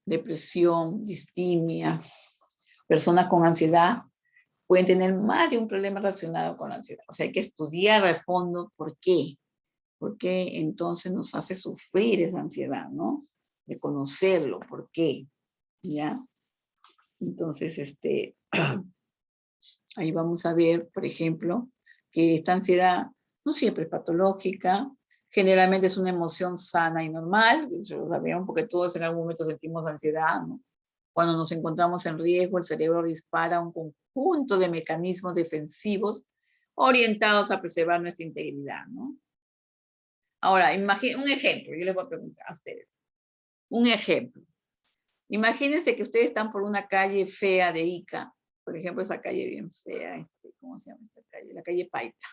depresión, distimia, personas con ansiedad pueden tener más de un problema relacionado con la ansiedad. O sea, hay que estudiar a fondo por qué. ¿Por qué entonces nos hace sufrir esa ansiedad, no? De conocerlo, ¿por qué? ¿Ya? Entonces, ahí vamos a ver, por ejemplo, que esta ansiedad no siempre es patológica, generalmente es una emoción sana y normal, lo sabemos porque todos en algún momento sentimos ansiedad, ¿no? Cuando nos encontramos en riesgo, el cerebro dispara un conjunto de mecanismos defensivos orientados a preservar nuestra integridad, ¿no? Ahora, imaginen un ejemplo, yo les voy a preguntar a ustedes. Un ejemplo. Imagínense que ustedes están por una calle fea de Ica, por ejemplo, esa calle bien fea, ¿cómo se llama esta calle? La calle Paita.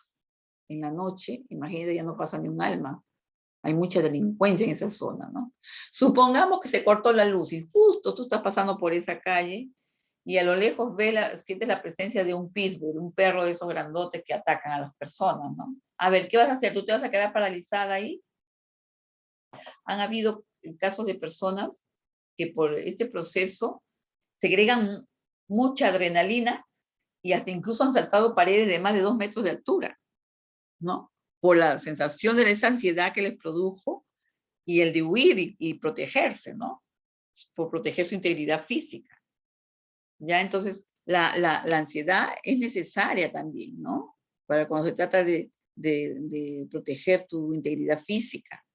En la noche, imagínense, ya no pasa ni un alma. Hay mucha delincuencia en esa zona, ¿no? Supongamos que se cortó la luz y justo tú estás pasando por esa calle y a lo lejos sientes la presencia de un pitbull, un perro de esos grandotes que atacan a las personas, ¿no? A ver, ¿qué vas a hacer? ¿Tú te vas a quedar paralizada ahí? Han habido casos de personas que por este proceso segregan mucha adrenalina y hasta incluso han saltado paredes de más de 2 metros de altura, ¿no? Por la sensación de esa ansiedad que les produjo y el de huir y protegerse, ¿no? Por proteger su integridad física. Ya, entonces, la ansiedad es necesaria también, ¿no? Para cuando se trata de proteger tu integridad física,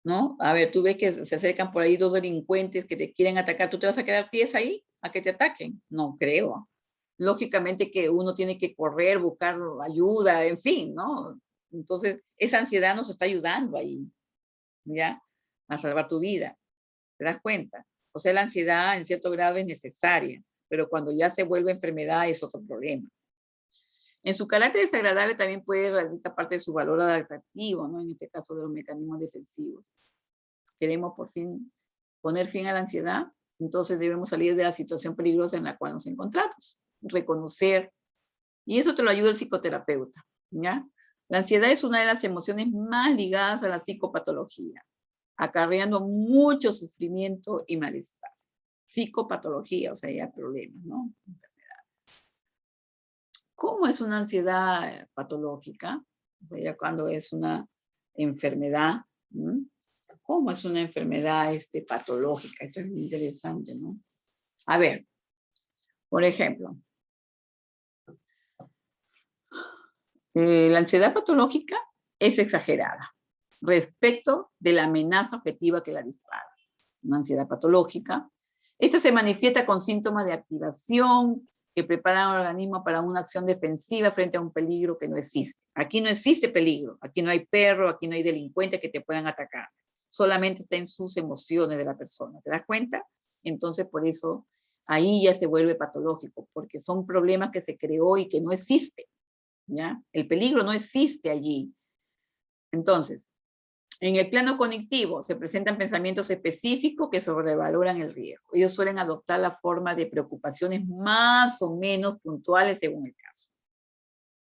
¿no? A ver, tú ves que se acercan por ahí 2 delincuentes que te quieren atacar, ¿tú te vas a quedar tiesa ahí? a que te ataquen? No creo. Lógicamente que uno tiene que correr, buscar ayuda, en fin, ¿no? Entonces, esa ansiedad nos está ayudando ahí, ¿ya? A salvar tu vida. ¿Te das cuenta? O sea, la ansiedad en cierto grado es necesaria, pero cuando ya se vuelve enfermedad es otro problema. En su carácter desagradable también puede radicar parte de su valor adaptativo, ¿no? En este caso de los mecanismos defensivos. Queremos por fin poner fin a la ansiedad, entonces debemos salir de la situación peligrosa en la cual nos encontramos, reconocer, y eso te lo ayuda el psicoterapeuta, ¿ya? La ansiedad es una de las emociones más ligadas a la psicopatología, acarreando mucho sufrimiento y malestar. Psicopatología, o sea, ya problemas, ¿no? ¿Cómo es una ansiedad patológica? O sea, ya cuando es una enfermedad, ¿m? ¿Cómo es una enfermedad patológica? Esto es muy interesante, ¿no? A ver, por ejemplo, la ansiedad patológica es exagerada respecto de la amenaza objetiva que la dispara. Una ansiedad patológica. Esta se manifiesta con síntomas de activación que preparan al organismo para una acción defensiva frente a un peligro que no existe. Aquí no existe peligro, aquí no hay perro, aquí no hay delincuentes que te puedan atacar. Solamente está en sus emociones de la persona. ¿Te das cuenta? Entonces, por eso, ahí ya se vuelve patológico, porque son problemas que se creó y que no existen, ¿ya? El peligro no existe allí. Entonces, en el plano cognitivo se presentan pensamientos específicos que sobrevaloran el riesgo. Ellos suelen adoptar la forma de preocupaciones más o menos puntuales según el caso.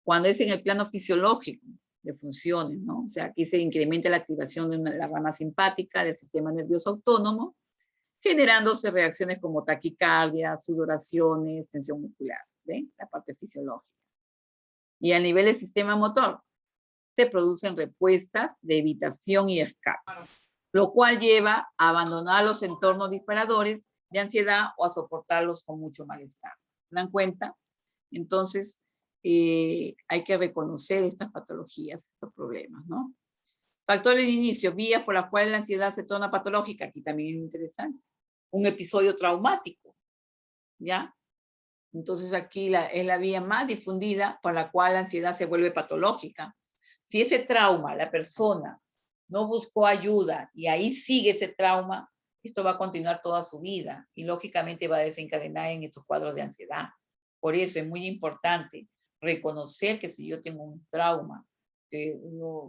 Cuando es en el plano fisiológico de funciones, ¿no? O sea, aquí se incrementa la activación de la rama simpática del sistema nervioso autónomo, generándose reacciones como taquicardia, sudoraciones, tensión muscular, ¿ven? La parte fisiológica. Y a nivel del sistema motor, se producen respuestas de evitación y escape, lo cual lleva a abandonar los entornos disparadores de ansiedad o a soportarlos con mucho malestar. ¿Se dan cuenta? Entonces, hay que reconocer estas patologías, estos problemas, ¿no? Factores de inicio, vías por las cuales la ansiedad se torna patológica, aquí también es interesante. Un episodio traumático, ¿ya? Entonces aquí es la vía más difundida por la cual la ansiedad se vuelve patológica. Si ese trauma, la persona no buscó ayuda y ahí sigue ese trauma, esto va a continuar toda su vida y lógicamente va a desencadenar en estos cuadros de ansiedad. Por eso es muy importante reconocer que si yo tengo un trauma, que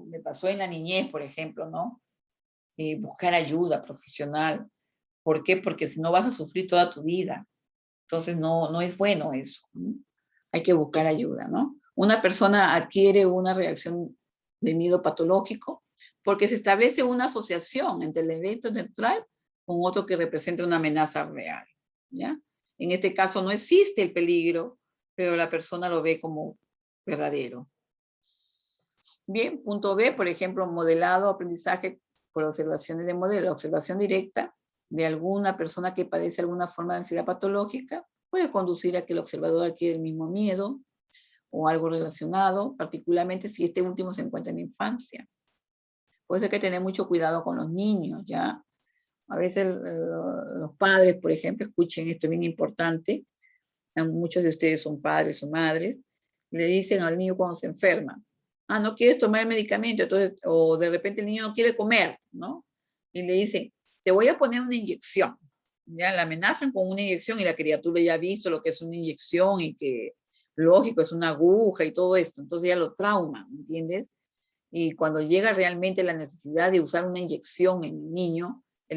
me pasó en la niñez, por ejemplo, ¿no? Buscar ayuda profesional. ¿Por qué? Porque si no vas a sufrir toda tu vida. Entonces no es bueno eso, ¿no? Hay que buscar ayuda, ¿no? Una persona adquiere una reacción de miedo patológico porque se establece una asociación entre el evento neutral con otro que representa una amenaza real, ¿ya? En este caso no existe el peligro, pero la persona lo ve como verdadero. Bien, punto B, por ejemplo, modelado, aprendizaje por observaciones de modelo, observación directa de alguna persona que padece alguna forma de ansiedad patológica puede conducir a que el observador adquiera el mismo miedo o algo relacionado, particularmente si este último se encuentra en la infancia. Por eso hay que tener mucho cuidado con los niños, ¿ya? A veces los padres, por ejemplo, escuchen esto, es bien importante, muchos de ustedes son padres o madres, le dicen al niño cuando se enferma, no quieres tomar el medicamento, entonces, o de repente el niño no quiere comer, ¿no? Y le dicen, te voy a poner una inyección. Ya la amenazan con una inyección y la criatura ya ha visto lo que es una inyección y que, lógico, es una aguja y todo esto. Entonces ya lo trauma, ¿entiendes? Y cuando llega realmente la necesidad de usar una inyección en el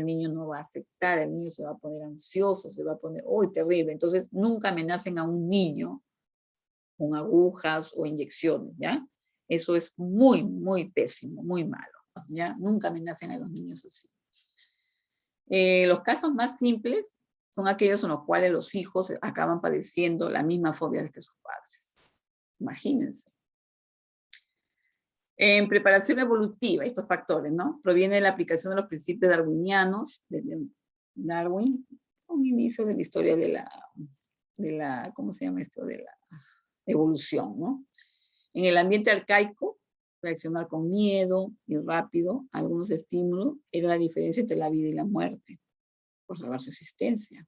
niño no va a aceptar, el niño se va a poner ansioso, se va a poner, ¡uy, terrible! Entonces nunca amenacen a un niño con agujas o inyecciones, ¿ya? Eso es muy, muy pésimo, muy malo, ¿ya? Nunca amenacen a los niños así. Los casos más simples son aquellos en los cuales los hijos acaban padeciendo la misma fobia que sus padres. Imagínense. En preparación evolutiva, estos factores, ¿no? Proviene de la aplicación de los principios darwinianos de Darwin, un inicio de la historia de la, ¿cómo se llama esto? De la evolución, ¿no? En el ambiente arcaico, reaccionar con miedo y rápido a algunos estímulos era la diferencia entre la vida y la muerte, por salvar su existencia.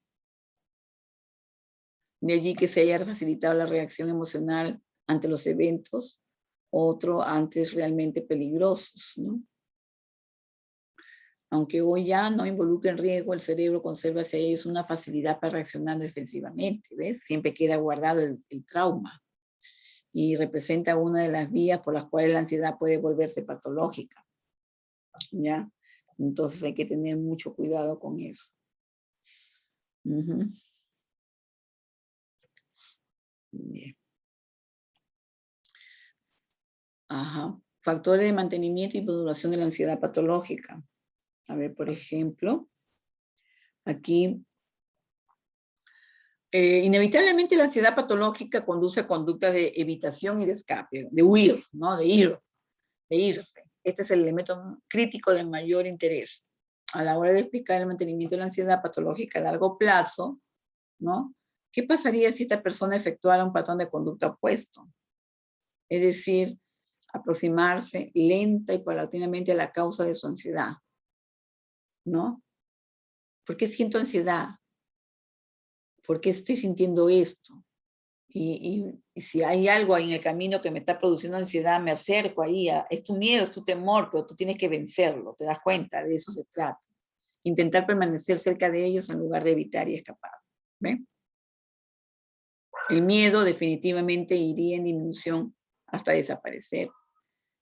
De allí que se haya facilitado la reacción emocional ante los eventos, otro antes realmente peligrosos, ¿no? Aunque hoy ya no involucra en riesgo, el cerebro conserva hacia ellos una facilidad para reaccionar defensivamente, ¿ves? Siempre queda guardado el trauma y representa una de las vías por las cuales la ansiedad puede volverse patológica, ¿ya? Entonces hay que tener mucho cuidado con eso. Bien. Ajá. Factores de mantenimiento y modulación de la ansiedad patológica. A ver, por ejemplo, aquí, inevitablemente la ansiedad patológica conduce a conductas de evitación y de escape, de huir, ¿no? De irse. Este es el elemento crítico de mayor interés. A la hora de explicar el mantenimiento de la ansiedad patológica a largo plazo, ¿no? ¿Qué pasaría si esta persona efectuara un patrón de conducta opuesto? Es decir, aproximarse lenta y paulatinamente a la causa de su ansiedad, ¿no? ¿Por qué siento ansiedad? ¿Por qué estoy sintiendo esto? Y si hay algo en el camino que me está produciendo ansiedad, me acerco ahí, es tu miedo, es tu temor, pero tú tienes que vencerlo, te das cuenta, de eso se trata. Intentar permanecer cerca de ellos en lugar de evitar y escapar. ¿Ven? El miedo definitivamente iría en disminución hasta desaparecer.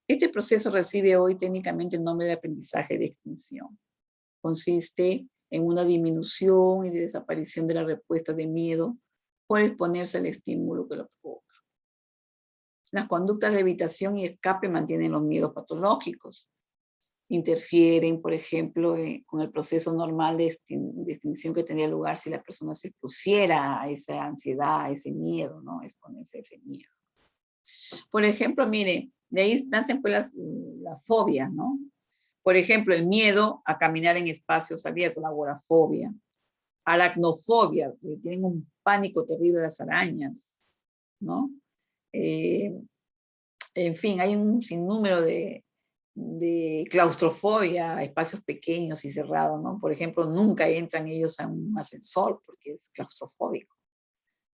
Este proceso recibe hoy técnicamente el nombre de aprendizaje de extinción. Consiste en una disminución y desaparición de la respuesta de miedo por exponerse al estímulo que lo provoca. Las conductas de evitación y escape mantienen los miedos patológicos. Interfieren, por ejemplo, con el proceso normal de extinción que tendría lugar si la persona se expusiera a esa ansiedad, a ese miedo, ¿no? Exponerse a ese miedo. Por ejemplo, mire, de ahí nacen pues las fobias, ¿no? Por ejemplo, el miedo a caminar en espacios abiertos, la agorafobia, aracnofobia, que tienen un pánico terrible a las arañas, ¿no? En fin, hay un sinnúmero de claustrofobia, espacios pequeños y cerrados, ¿no? Por ejemplo, nunca entran ellos a un ascensor porque es claustrofóbico.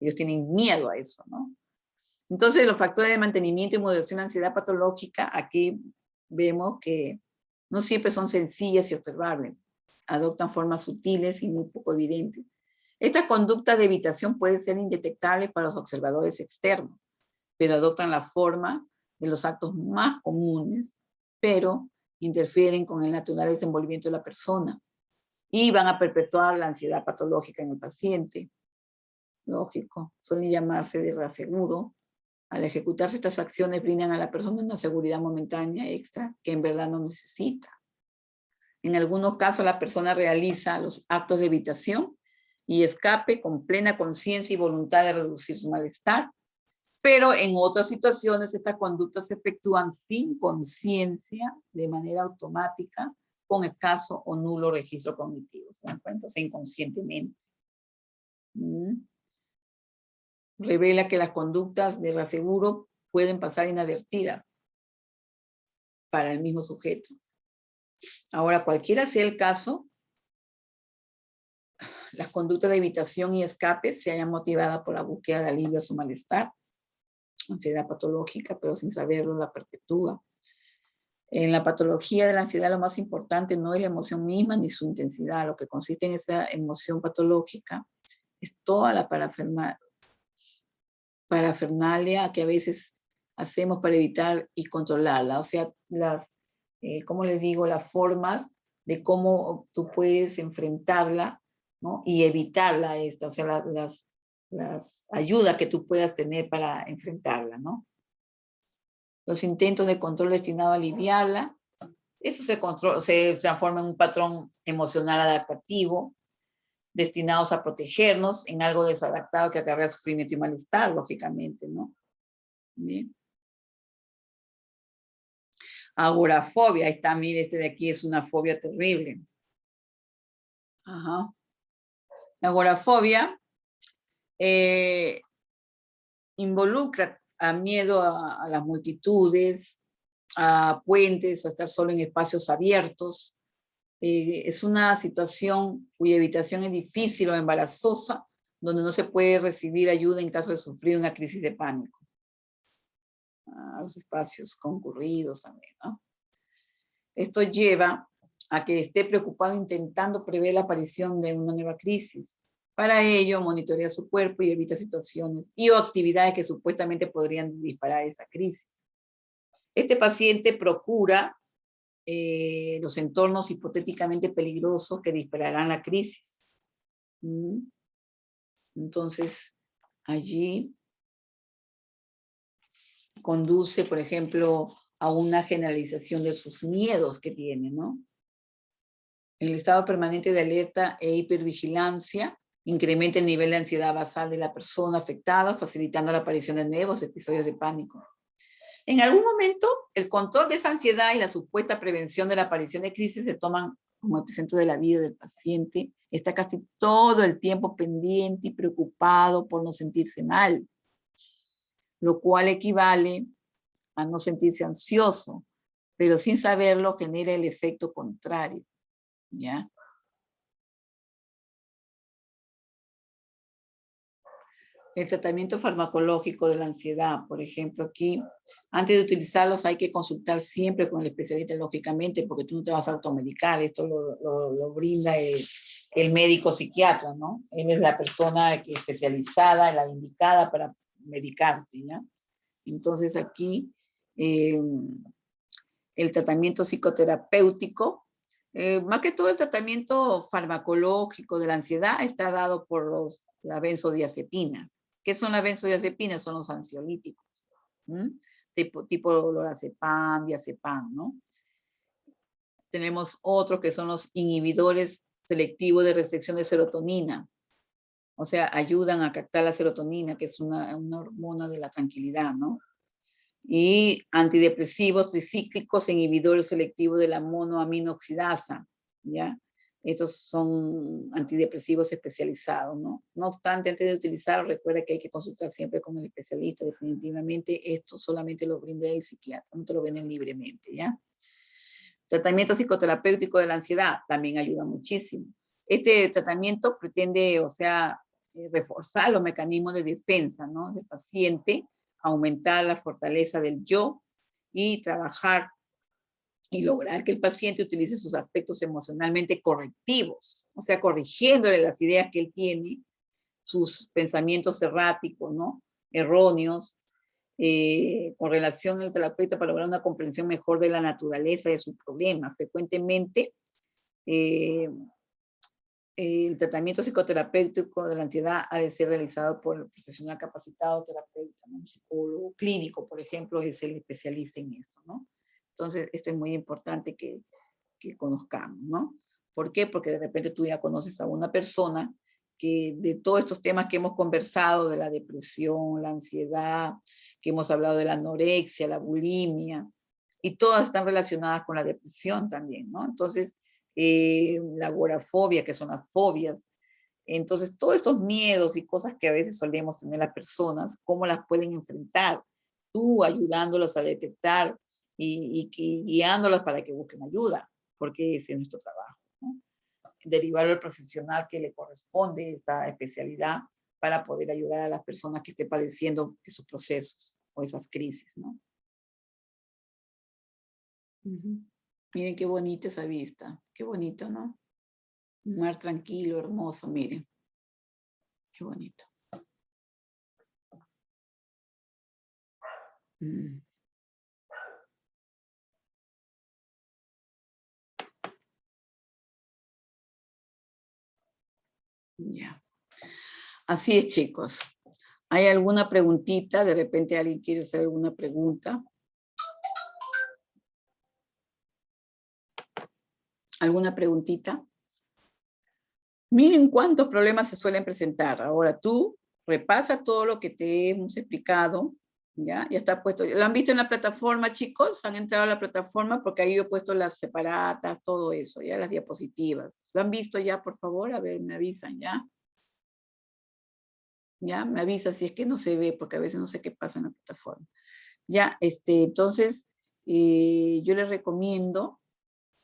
Ellos tienen miedo a eso, ¿no? Entonces, los factores de mantenimiento y moderación de ansiedad patológica, aquí vemos que no siempre son sencillas y observables. Adoptan formas sutiles y muy poco evidentes. Esta conducta de evitación puede ser indetectable para los observadores externos, pero adoptan la forma de los actos más comunes, pero interfieren con el natural desenvolvimiento de la persona y van a perpetuar la ansiedad patológica en el paciente. Lógico, suelen llamarse de reaseguro. Al ejecutarse estas acciones brindan a la persona una seguridad momentánea extra que en verdad no necesita. En algunos casos la persona realiza los actos de evitación y escape con plena conciencia y voluntad de reducir su malestar, pero en otras situaciones estas conductas se efectúan sin conciencia, de manera automática, con escaso o nulo registro cognitivo. ¿Se dan cuenta? O sea, inconscientemente. Revela que las conductas de reaseguro pueden pasar inadvertidas para el mismo sujeto. Ahora, cualquiera sea el caso, las conductas de evitación y escape se hayan motivado por la búsqueda de alivio a su malestar, ansiedad patológica, pero sin saberlo la perpetúa. En la patología de la ansiedad lo más importante no es la emoción misma ni su intensidad. Lo que consiste en esa emoción patológica es toda la parafernalia que a veces hacemos para evitar y controlarla. O sea, ¿cómo les digo? Las formas de cómo tú puedes enfrentarla, ¿no? Y evitarla esta, o sea, las ayudas que tú puedas tener para enfrentarla, ¿no? Los intentos de control destinados a aliviarla, eso se transforma en un patrón emocional adaptativo, destinados a protegernos en algo desadaptado que acarrea sufrimiento y malestar, lógicamente, ¿no? Bien. Agorafobia, ahí está, mire, este de aquí es una fobia terrible. Ajá. La agorafobia involucra a miedo a las multitudes, a puentes, a estar solo en espacios abiertos. Es una situación cuya evitación es difícil o embarazosa, donde no se puede recibir ayuda en caso de sufrir una crisis de pánico. Los espacios concurridos también, ¿no? Esto lleva a que esté preocupado intentando prever la aparición de una nueva crisis. Para ello, monitorea su cuerpo y evita situaciones y o actividades que supuestamente podrían disparar esa crisis. Este paciente procura los entornos hipotéticamente peligrosos que dispararán la crisis. Entonces, allí conduce, por ejemplo, a una generalización de sus miedos que tiene, ¿no? El estado permanente de alerta e hipervigilancia incrementa el nivel de ansiedad basal de la persona afectada, facilitando la aparición de nuevos episodios de pánico. En algún momento, el control de esa ansiedad y la supuesta prevención de la aparición de crisis se toman como epicentro de la vida del paciente. Está casi todo el tiempo pendiente y preocupado por no sentirse mal, lo cual equivale a no sentirse ansioso, pero sin saberlo genera el efecto contrario, ¿ya? El tratamiento farmacológico de la ansiedad, por ejemplo, aquí, antes de utilizarlos hay que consultar siempre con el especialista, lógicamente, porque tú no te vas a automedicar, esto lo brinda el médico psiquiatra, ¿no? Él es la persona especializada, la indicada para medicarte, ¿ya? Entonces aquí, el tratamiento psicoterapéutico, más que todo el tratamiento farmacológico de la ansiedad está dado por las benzodiazepinas. ¿Qué son las benzodiazepinas? Son los ansiolíticos, tipo lorazepam, diazepam, ¿no? Tenemos otros que son los inhibidores selectivos de recepción de serotonina. O sea, ayudan a captar la serotonina, que es una hormona de la tranquilidad, ¿no? Y antidepresivos tricíclicos, inhibidores selectivos de la monoaminoxidasa, ¿ya? Estos son antidepresivos especializados, ¿no? No obstante, antes de utilizarlo, recuerda que hay que consultar siempre con el especialista. Definitivamente, esto solamente lo brinda el psiquiatra, no te lo venden libremente, ¿ya? Tratamiento psicoterapéutico de la ansiedad también ayuda muchísimo. Este tratamiento pretende, o sea, reforzar los mecanismos de defensa, ¿no?, del paciente, aumentar la fortaleza del yo y trabajar y lograr que el paciente utilice sus aspectos emocionalmente correctivos, o sea, corrigiéndole las ideas que él tiene, sus pensamientos erráticos, ¿no?, erróneos, con relación al terapeuta para lograr una comprensión mejor de la naturaleza de su problema. Frecuentemente, el tratamiento psicoterapéutico de la ansiedad ha de ser realizado por el profesional capacitado, terapeuta, ¿no? Un psicólogo clínico, por ejemplo, es el especialista en esto, ¿no? Entonces, esto es muy importante que conozcamos, ¿no? ¿Por qué? Porque de repente tú ya conoces a una persona que de todos estos temas que hemos conversado, de la depresión, la ansiedad, que hemos hablado de la anorexia, la bulimia, y todas están relacionadas con la depresión también, ¿no? Entonces, la agorafobia, que son las fobias. Entonces, todos estos miedos y cosas que a veces solemos tener las personas, ¿cómo las pueden enfrentar? Tú ayudándolas a detectar y guiándolas para que busquen ayuda, porque ese es nuestro trabajo, ¿no? Derivar al profesional que le corresponde esta especialidad para poder ayudar a las personas que estén padeciendo esos procesos o esas crisis, ¿no? Miren qué bonita esa vista, qué bonito, ¿no? Un mar tranquilo, hermoso, miren, qué bonito. Ya. Así es, chicos. ¿Hay alguna preguntita? De repente alguien quiere hacer alguna pregunta. ¿Alguna preguntita? Miren cuántos problemas se suelen presentar. Ahora tú repasa todo lo que te hemos explicado, ¿ya? Ya está puesto. ¿Lo han visto en la plataforma, chicos? ¿Han entrado a la plataforma? Porque ahí yo he puesto las separatas, todo eso, ya las diapositivas. ¿Lo han visto ya, por favor? A ver, me avisan, ¿ya? Ya, me avisa si es que no se ve, porque a veces no sé qué pasa en la plataforma. Ya, entonces, yo les recomiendo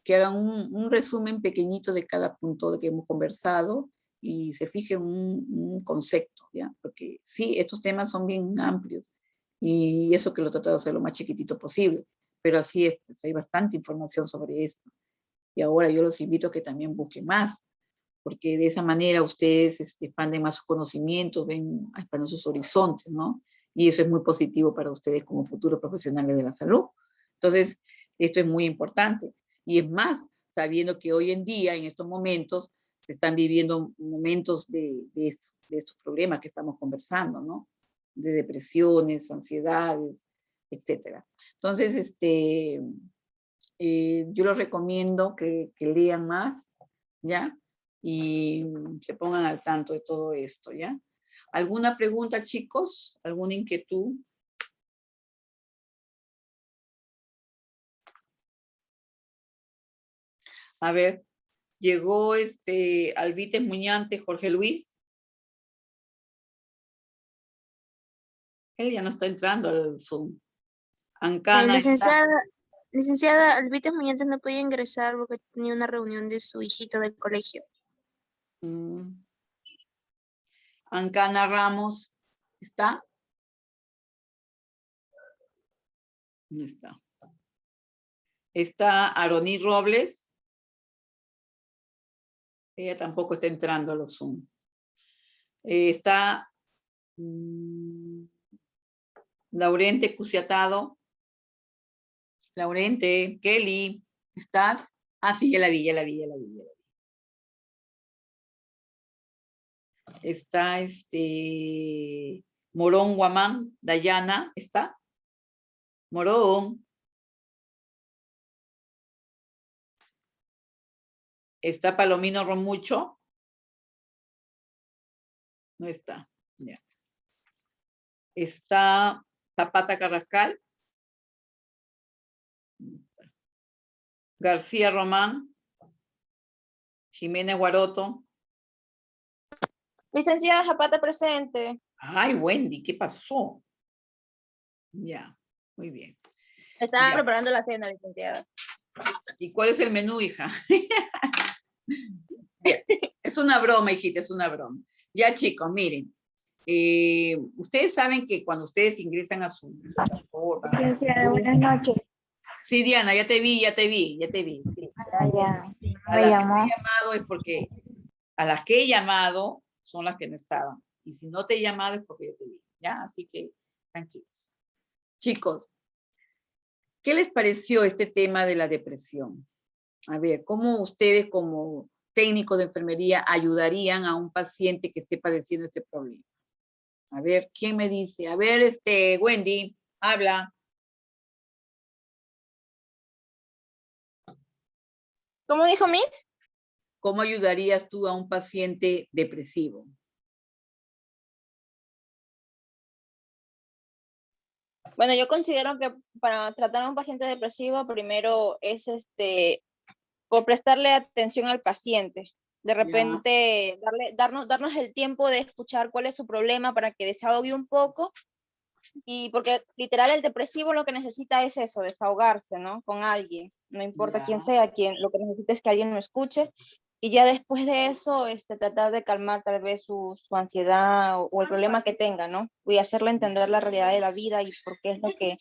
que hagan un resumen pequeñito de cada punto de que hemos conversado y se fije un concepto, ¿ya? Porque sí, estos temas son bien amplios y eso que lo trato de hacer lo más chiquitito posible, pero así es, pues hay bastante información sobre esto. Y ahora yo los invito a que también busquen más, porque de esa manera ustedes expanden más sus conocimientos, expanden sus horizontes, ¿no? Y eso es muy positivo para ustedes como futuros profesionales de la salud. Entonces, esto es muy importante. Y es más, sabiendo que hoy en día, en estos momentos, se están viviendo momentos de estos problemas que estamos conversando, ¿no? De depresiones, ansiedades, etcétera. Entonces, yo les recomiendo que lean más, ¿ya? Y se pongan al tanto de todo esto, ¿ya? ¿Alguna pregunta, chicos? ¿Alguna inquietud? A ver, llegó Alvites Muñante, Jorge Luis. Él ya no está entrando al Zoom. Ancana está. Licenciada, Alvites Muñante no podía ingresar porque tenía una reunión de su hijita del colegio. Ancana Ramos, ¿está? No está. Está Aroní Robles. Ella tampoco está entrando a los Zoom. Está Laurente Cusiatado. Laurente, Kelly, ¿estás? Ah, sí, ya la vi. Está Morón Guamán, Dayana, ¿está? Morón. Está Palomino Romucho. No está, ya. Está Zapata Carrascal. No está. García Román. Jiménez Guaroto. Licenciada Zapata presente. Ay, Wendy, ¿qué pasó? Ya, muy bien. Estaba Ya. preparando la cena, licenciada. ¿Y cuál es el menú, hija? Bien, es una broma, hijita, es una broma. Ya, chicos, miren. Ustedes saben que cuando ustedes ingresan a su... Licenciada, buenas noches. Sí, Diana, ya te vi. Sí. Ya, A las que he llamado es porque a las que he llamado son las que no estaban. Y si no te he llamado es porque yo te vi. ¿Ya? Así que tranquilos. Chicos, ¿qué les pareció este tema de la depresión? A ver, ¿cómo ustedes como técnicos de enfermería ayudarían a un paciente que esté padeciendo este problema? A ver, ¿quién me dice? A ver, Wendy, habla. ¿Cómo dijo Miss? ¿Cómo ayudarías tú a un paciente depresivo? Bueno, yo considero que para tratar a un paciente depresivo, primero es por prestarle atención al paciente. De repente, darnos el tiempo de escuchar cuál es su problema para que desahogue un poco. Y porque literal el depresivo lo que necesita es eso, desahogarse, ¿no? Con alguien. No importa quién sea, lo que necesita es que alguien lo escuche. Y ya después de eso, tratar de calmar tal vez su ansiedad o el problema que tenga, ¿no? Y hacerle entender la realidad de la vida y por qué es lo que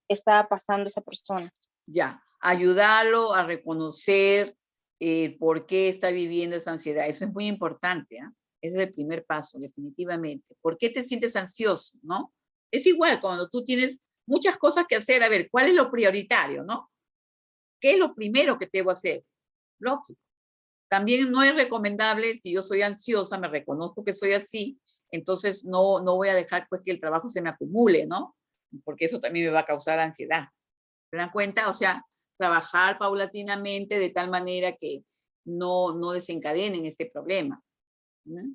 está pasando esa persona. Ya, ayudarlo a reconocer por qué está viviendo esa ansiedad. Eso es muy importante, ¿eh? Ese es el primer paso, definitivamente. ¿Por qué te sientes ansioso, no? Es igual cuando tú tienes muchas cosas que hacer. A ver, ¿cuál es lo prioritario, no? ¿Qué es lo primero que debo hacer? Lógico. También no es recomendable, si yo soy ansiosa, me reconozco que soy así, entonces no voy a dejar pues que el trabajo se me acumule, ¿no? Porque eso también me va a causar ansiedad. ¿Se dan cuenta? O sea, trabajar paulatinamente de tal manera que no desencadenen ese problema. ¿Mm?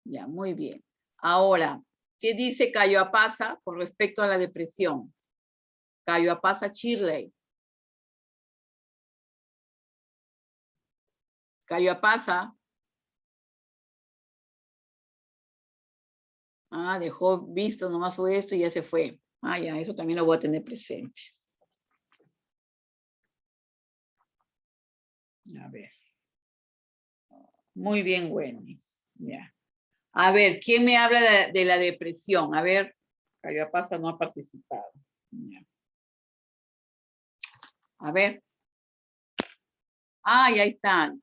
Ya, muy bien. Ahora, ¿qué dice Cayo Apasa con respecto a la depresión? Cayo Apasa Shirley. Cayo Apasa. Ah, dejó visto nomás esto y ya se fue. Ah, ya, eso también lo voy a tener presente. A ver. Muy bien, Wendy. Ya. A ver, ¿quién me habla de la depresión? A ver, Callapasa no ha participado. Ya. A ver. Ah, ya están.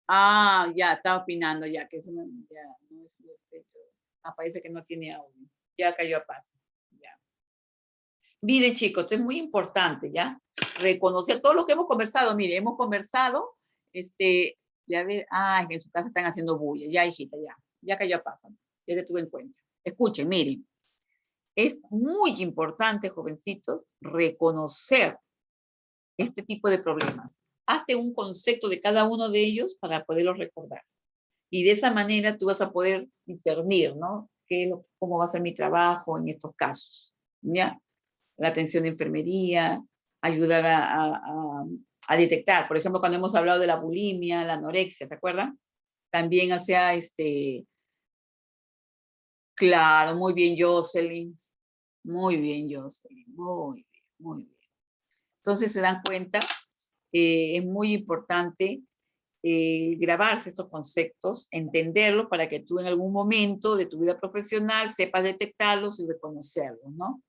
Ah, ya, está opinando ya, que eso no, ya, no es defecto. Ah, parece que no tiene audio. Ya cayó a paz. Ya. Miren, chicos, esto es muy importante, ¿ya? Reconocer todo lo que hemos conversado. Mire, hemos conversado, ya ves, en su casa están haciendo bulla. Ya, hijita, ya cayó a paz. Ya te tuve en cuenta. Escuchen, miren. Es muy importante, jovencitos, reconocer este tipo de problemas. Hazte un concepto de cada uno de ellos para poderlos recordar. Y de esa manera tú vas a poder discernir, ¿no? ¿Cómo va a ser mi trabajo en estos casos? ¿Ya? La atención de enfermería, ayudar a detectar. Por ejemplo, cuando hemos hablado de la bulimia, la anorexia, ¿se acuerdan? También hacía claro, muy bien, Jocelyn. Muy bien, Jocelyn. Muy bien, muy bien. Entonces se dan cuenta, es muy importante grabarse estos conceptos, entenderlos para que tú en algún momento de tu vida profesional sepas detectarlos y reconocerlos, ¿no?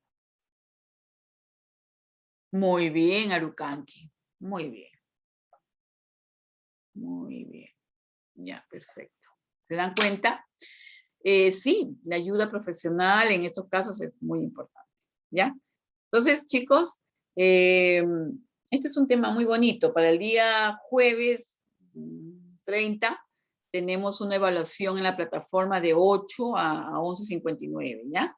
Muy bien, Arucanqui. Muy bien. Muy bien. Ya, perfecto. ¿Se dan cuenta? Sí, la ayuda profesional en estos casos es muy importante, ¿ya? Entonces, chicos, este es un tema muy bonito. Para el día jueves 30 tenemos una evaluación en la plataforma de 8 a 11:59, ¿ya?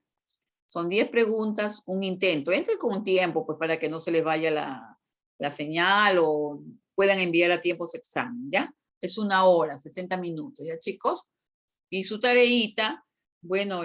Son 10 preguntas, un intento. Entren con un tiempo, pues, para que no se les vaya la señal o puedan enviar a tiempo su examen, ¿ya? Es 1 hora, 60 minutos, ¿ya, chicos? Y su tareita, bueno,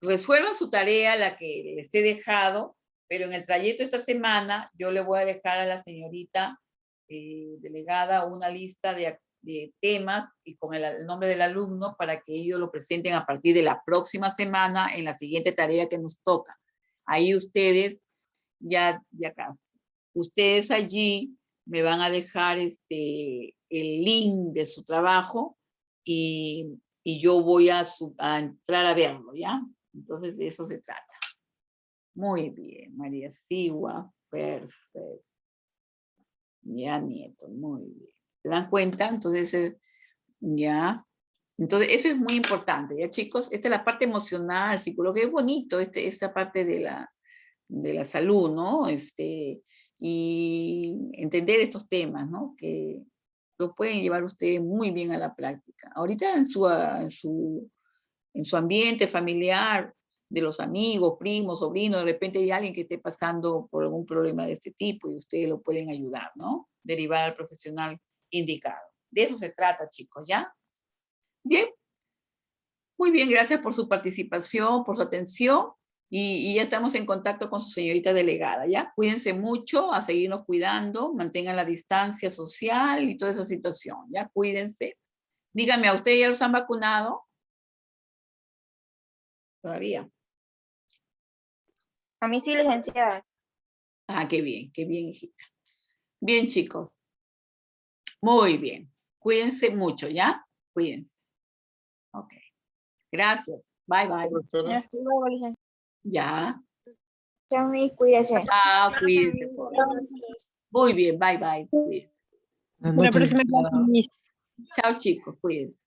resuelvan su tarea, la que les he dejado, pero en el trayecto esta semana yo le voy a dejar a la señorita delegada una lista de temas y con el nombre del alumno para que ellos lo presenten a partir de la próxima semana en la siguiente tarea que nos toca. Ahí ustedes, ya casi, ustedes allí me van a dejar el link de su trabajo y yo voy a entrar a verlo, ¿ya? Entonces de eso se trata. Muy bien, María Sigua, perfecto. Ya, Nieto, muy bien. ¿Se dan cuenta? Entonces, ya. Entonces, eso es muy importante, ¿ya, chicos? Esta es la parte emocional, psicológica, es bonito esta parte de la salud, ¿no? Y entender estos temas, ¿no? Que lo pueden llevar ustedes muy bien a la práctica. Ahorita en su ambiente familiar, de los amigos, primos, sobrinos, de repente hay alguien que esté pasando por algún problema de este tipo y ustedes lo pueden ayudar, ¿no? Derivar al profesional indicado. De eso se trata, chicos, ¿ya? Bien. Muy bien, gracias por su participación, por su atención. Y ya estamos en contacto con su señorita delegada, ¿ya? Cuídense mucho, a seguirnos cuidando, mantengan la distancia social y toda esa situación, ¿ya? Cuídense. Díganme, ¿a ustedes ya los han vacunado? Todavía. A mí sí, licenciada. Ah, qué bien, hijita. Bien, chicos. Muy bien. Cuídense mucho, ¿ya? Cuídense. Ok. Gracias. Bye, bye. Hasta luego, licenciada. Ya. Chao, mi, cuídese. Ah, cuídense. Muy bien, bye, bye. Cuídense. Buenas noches, licenciada. Chao, chicos, cuídense.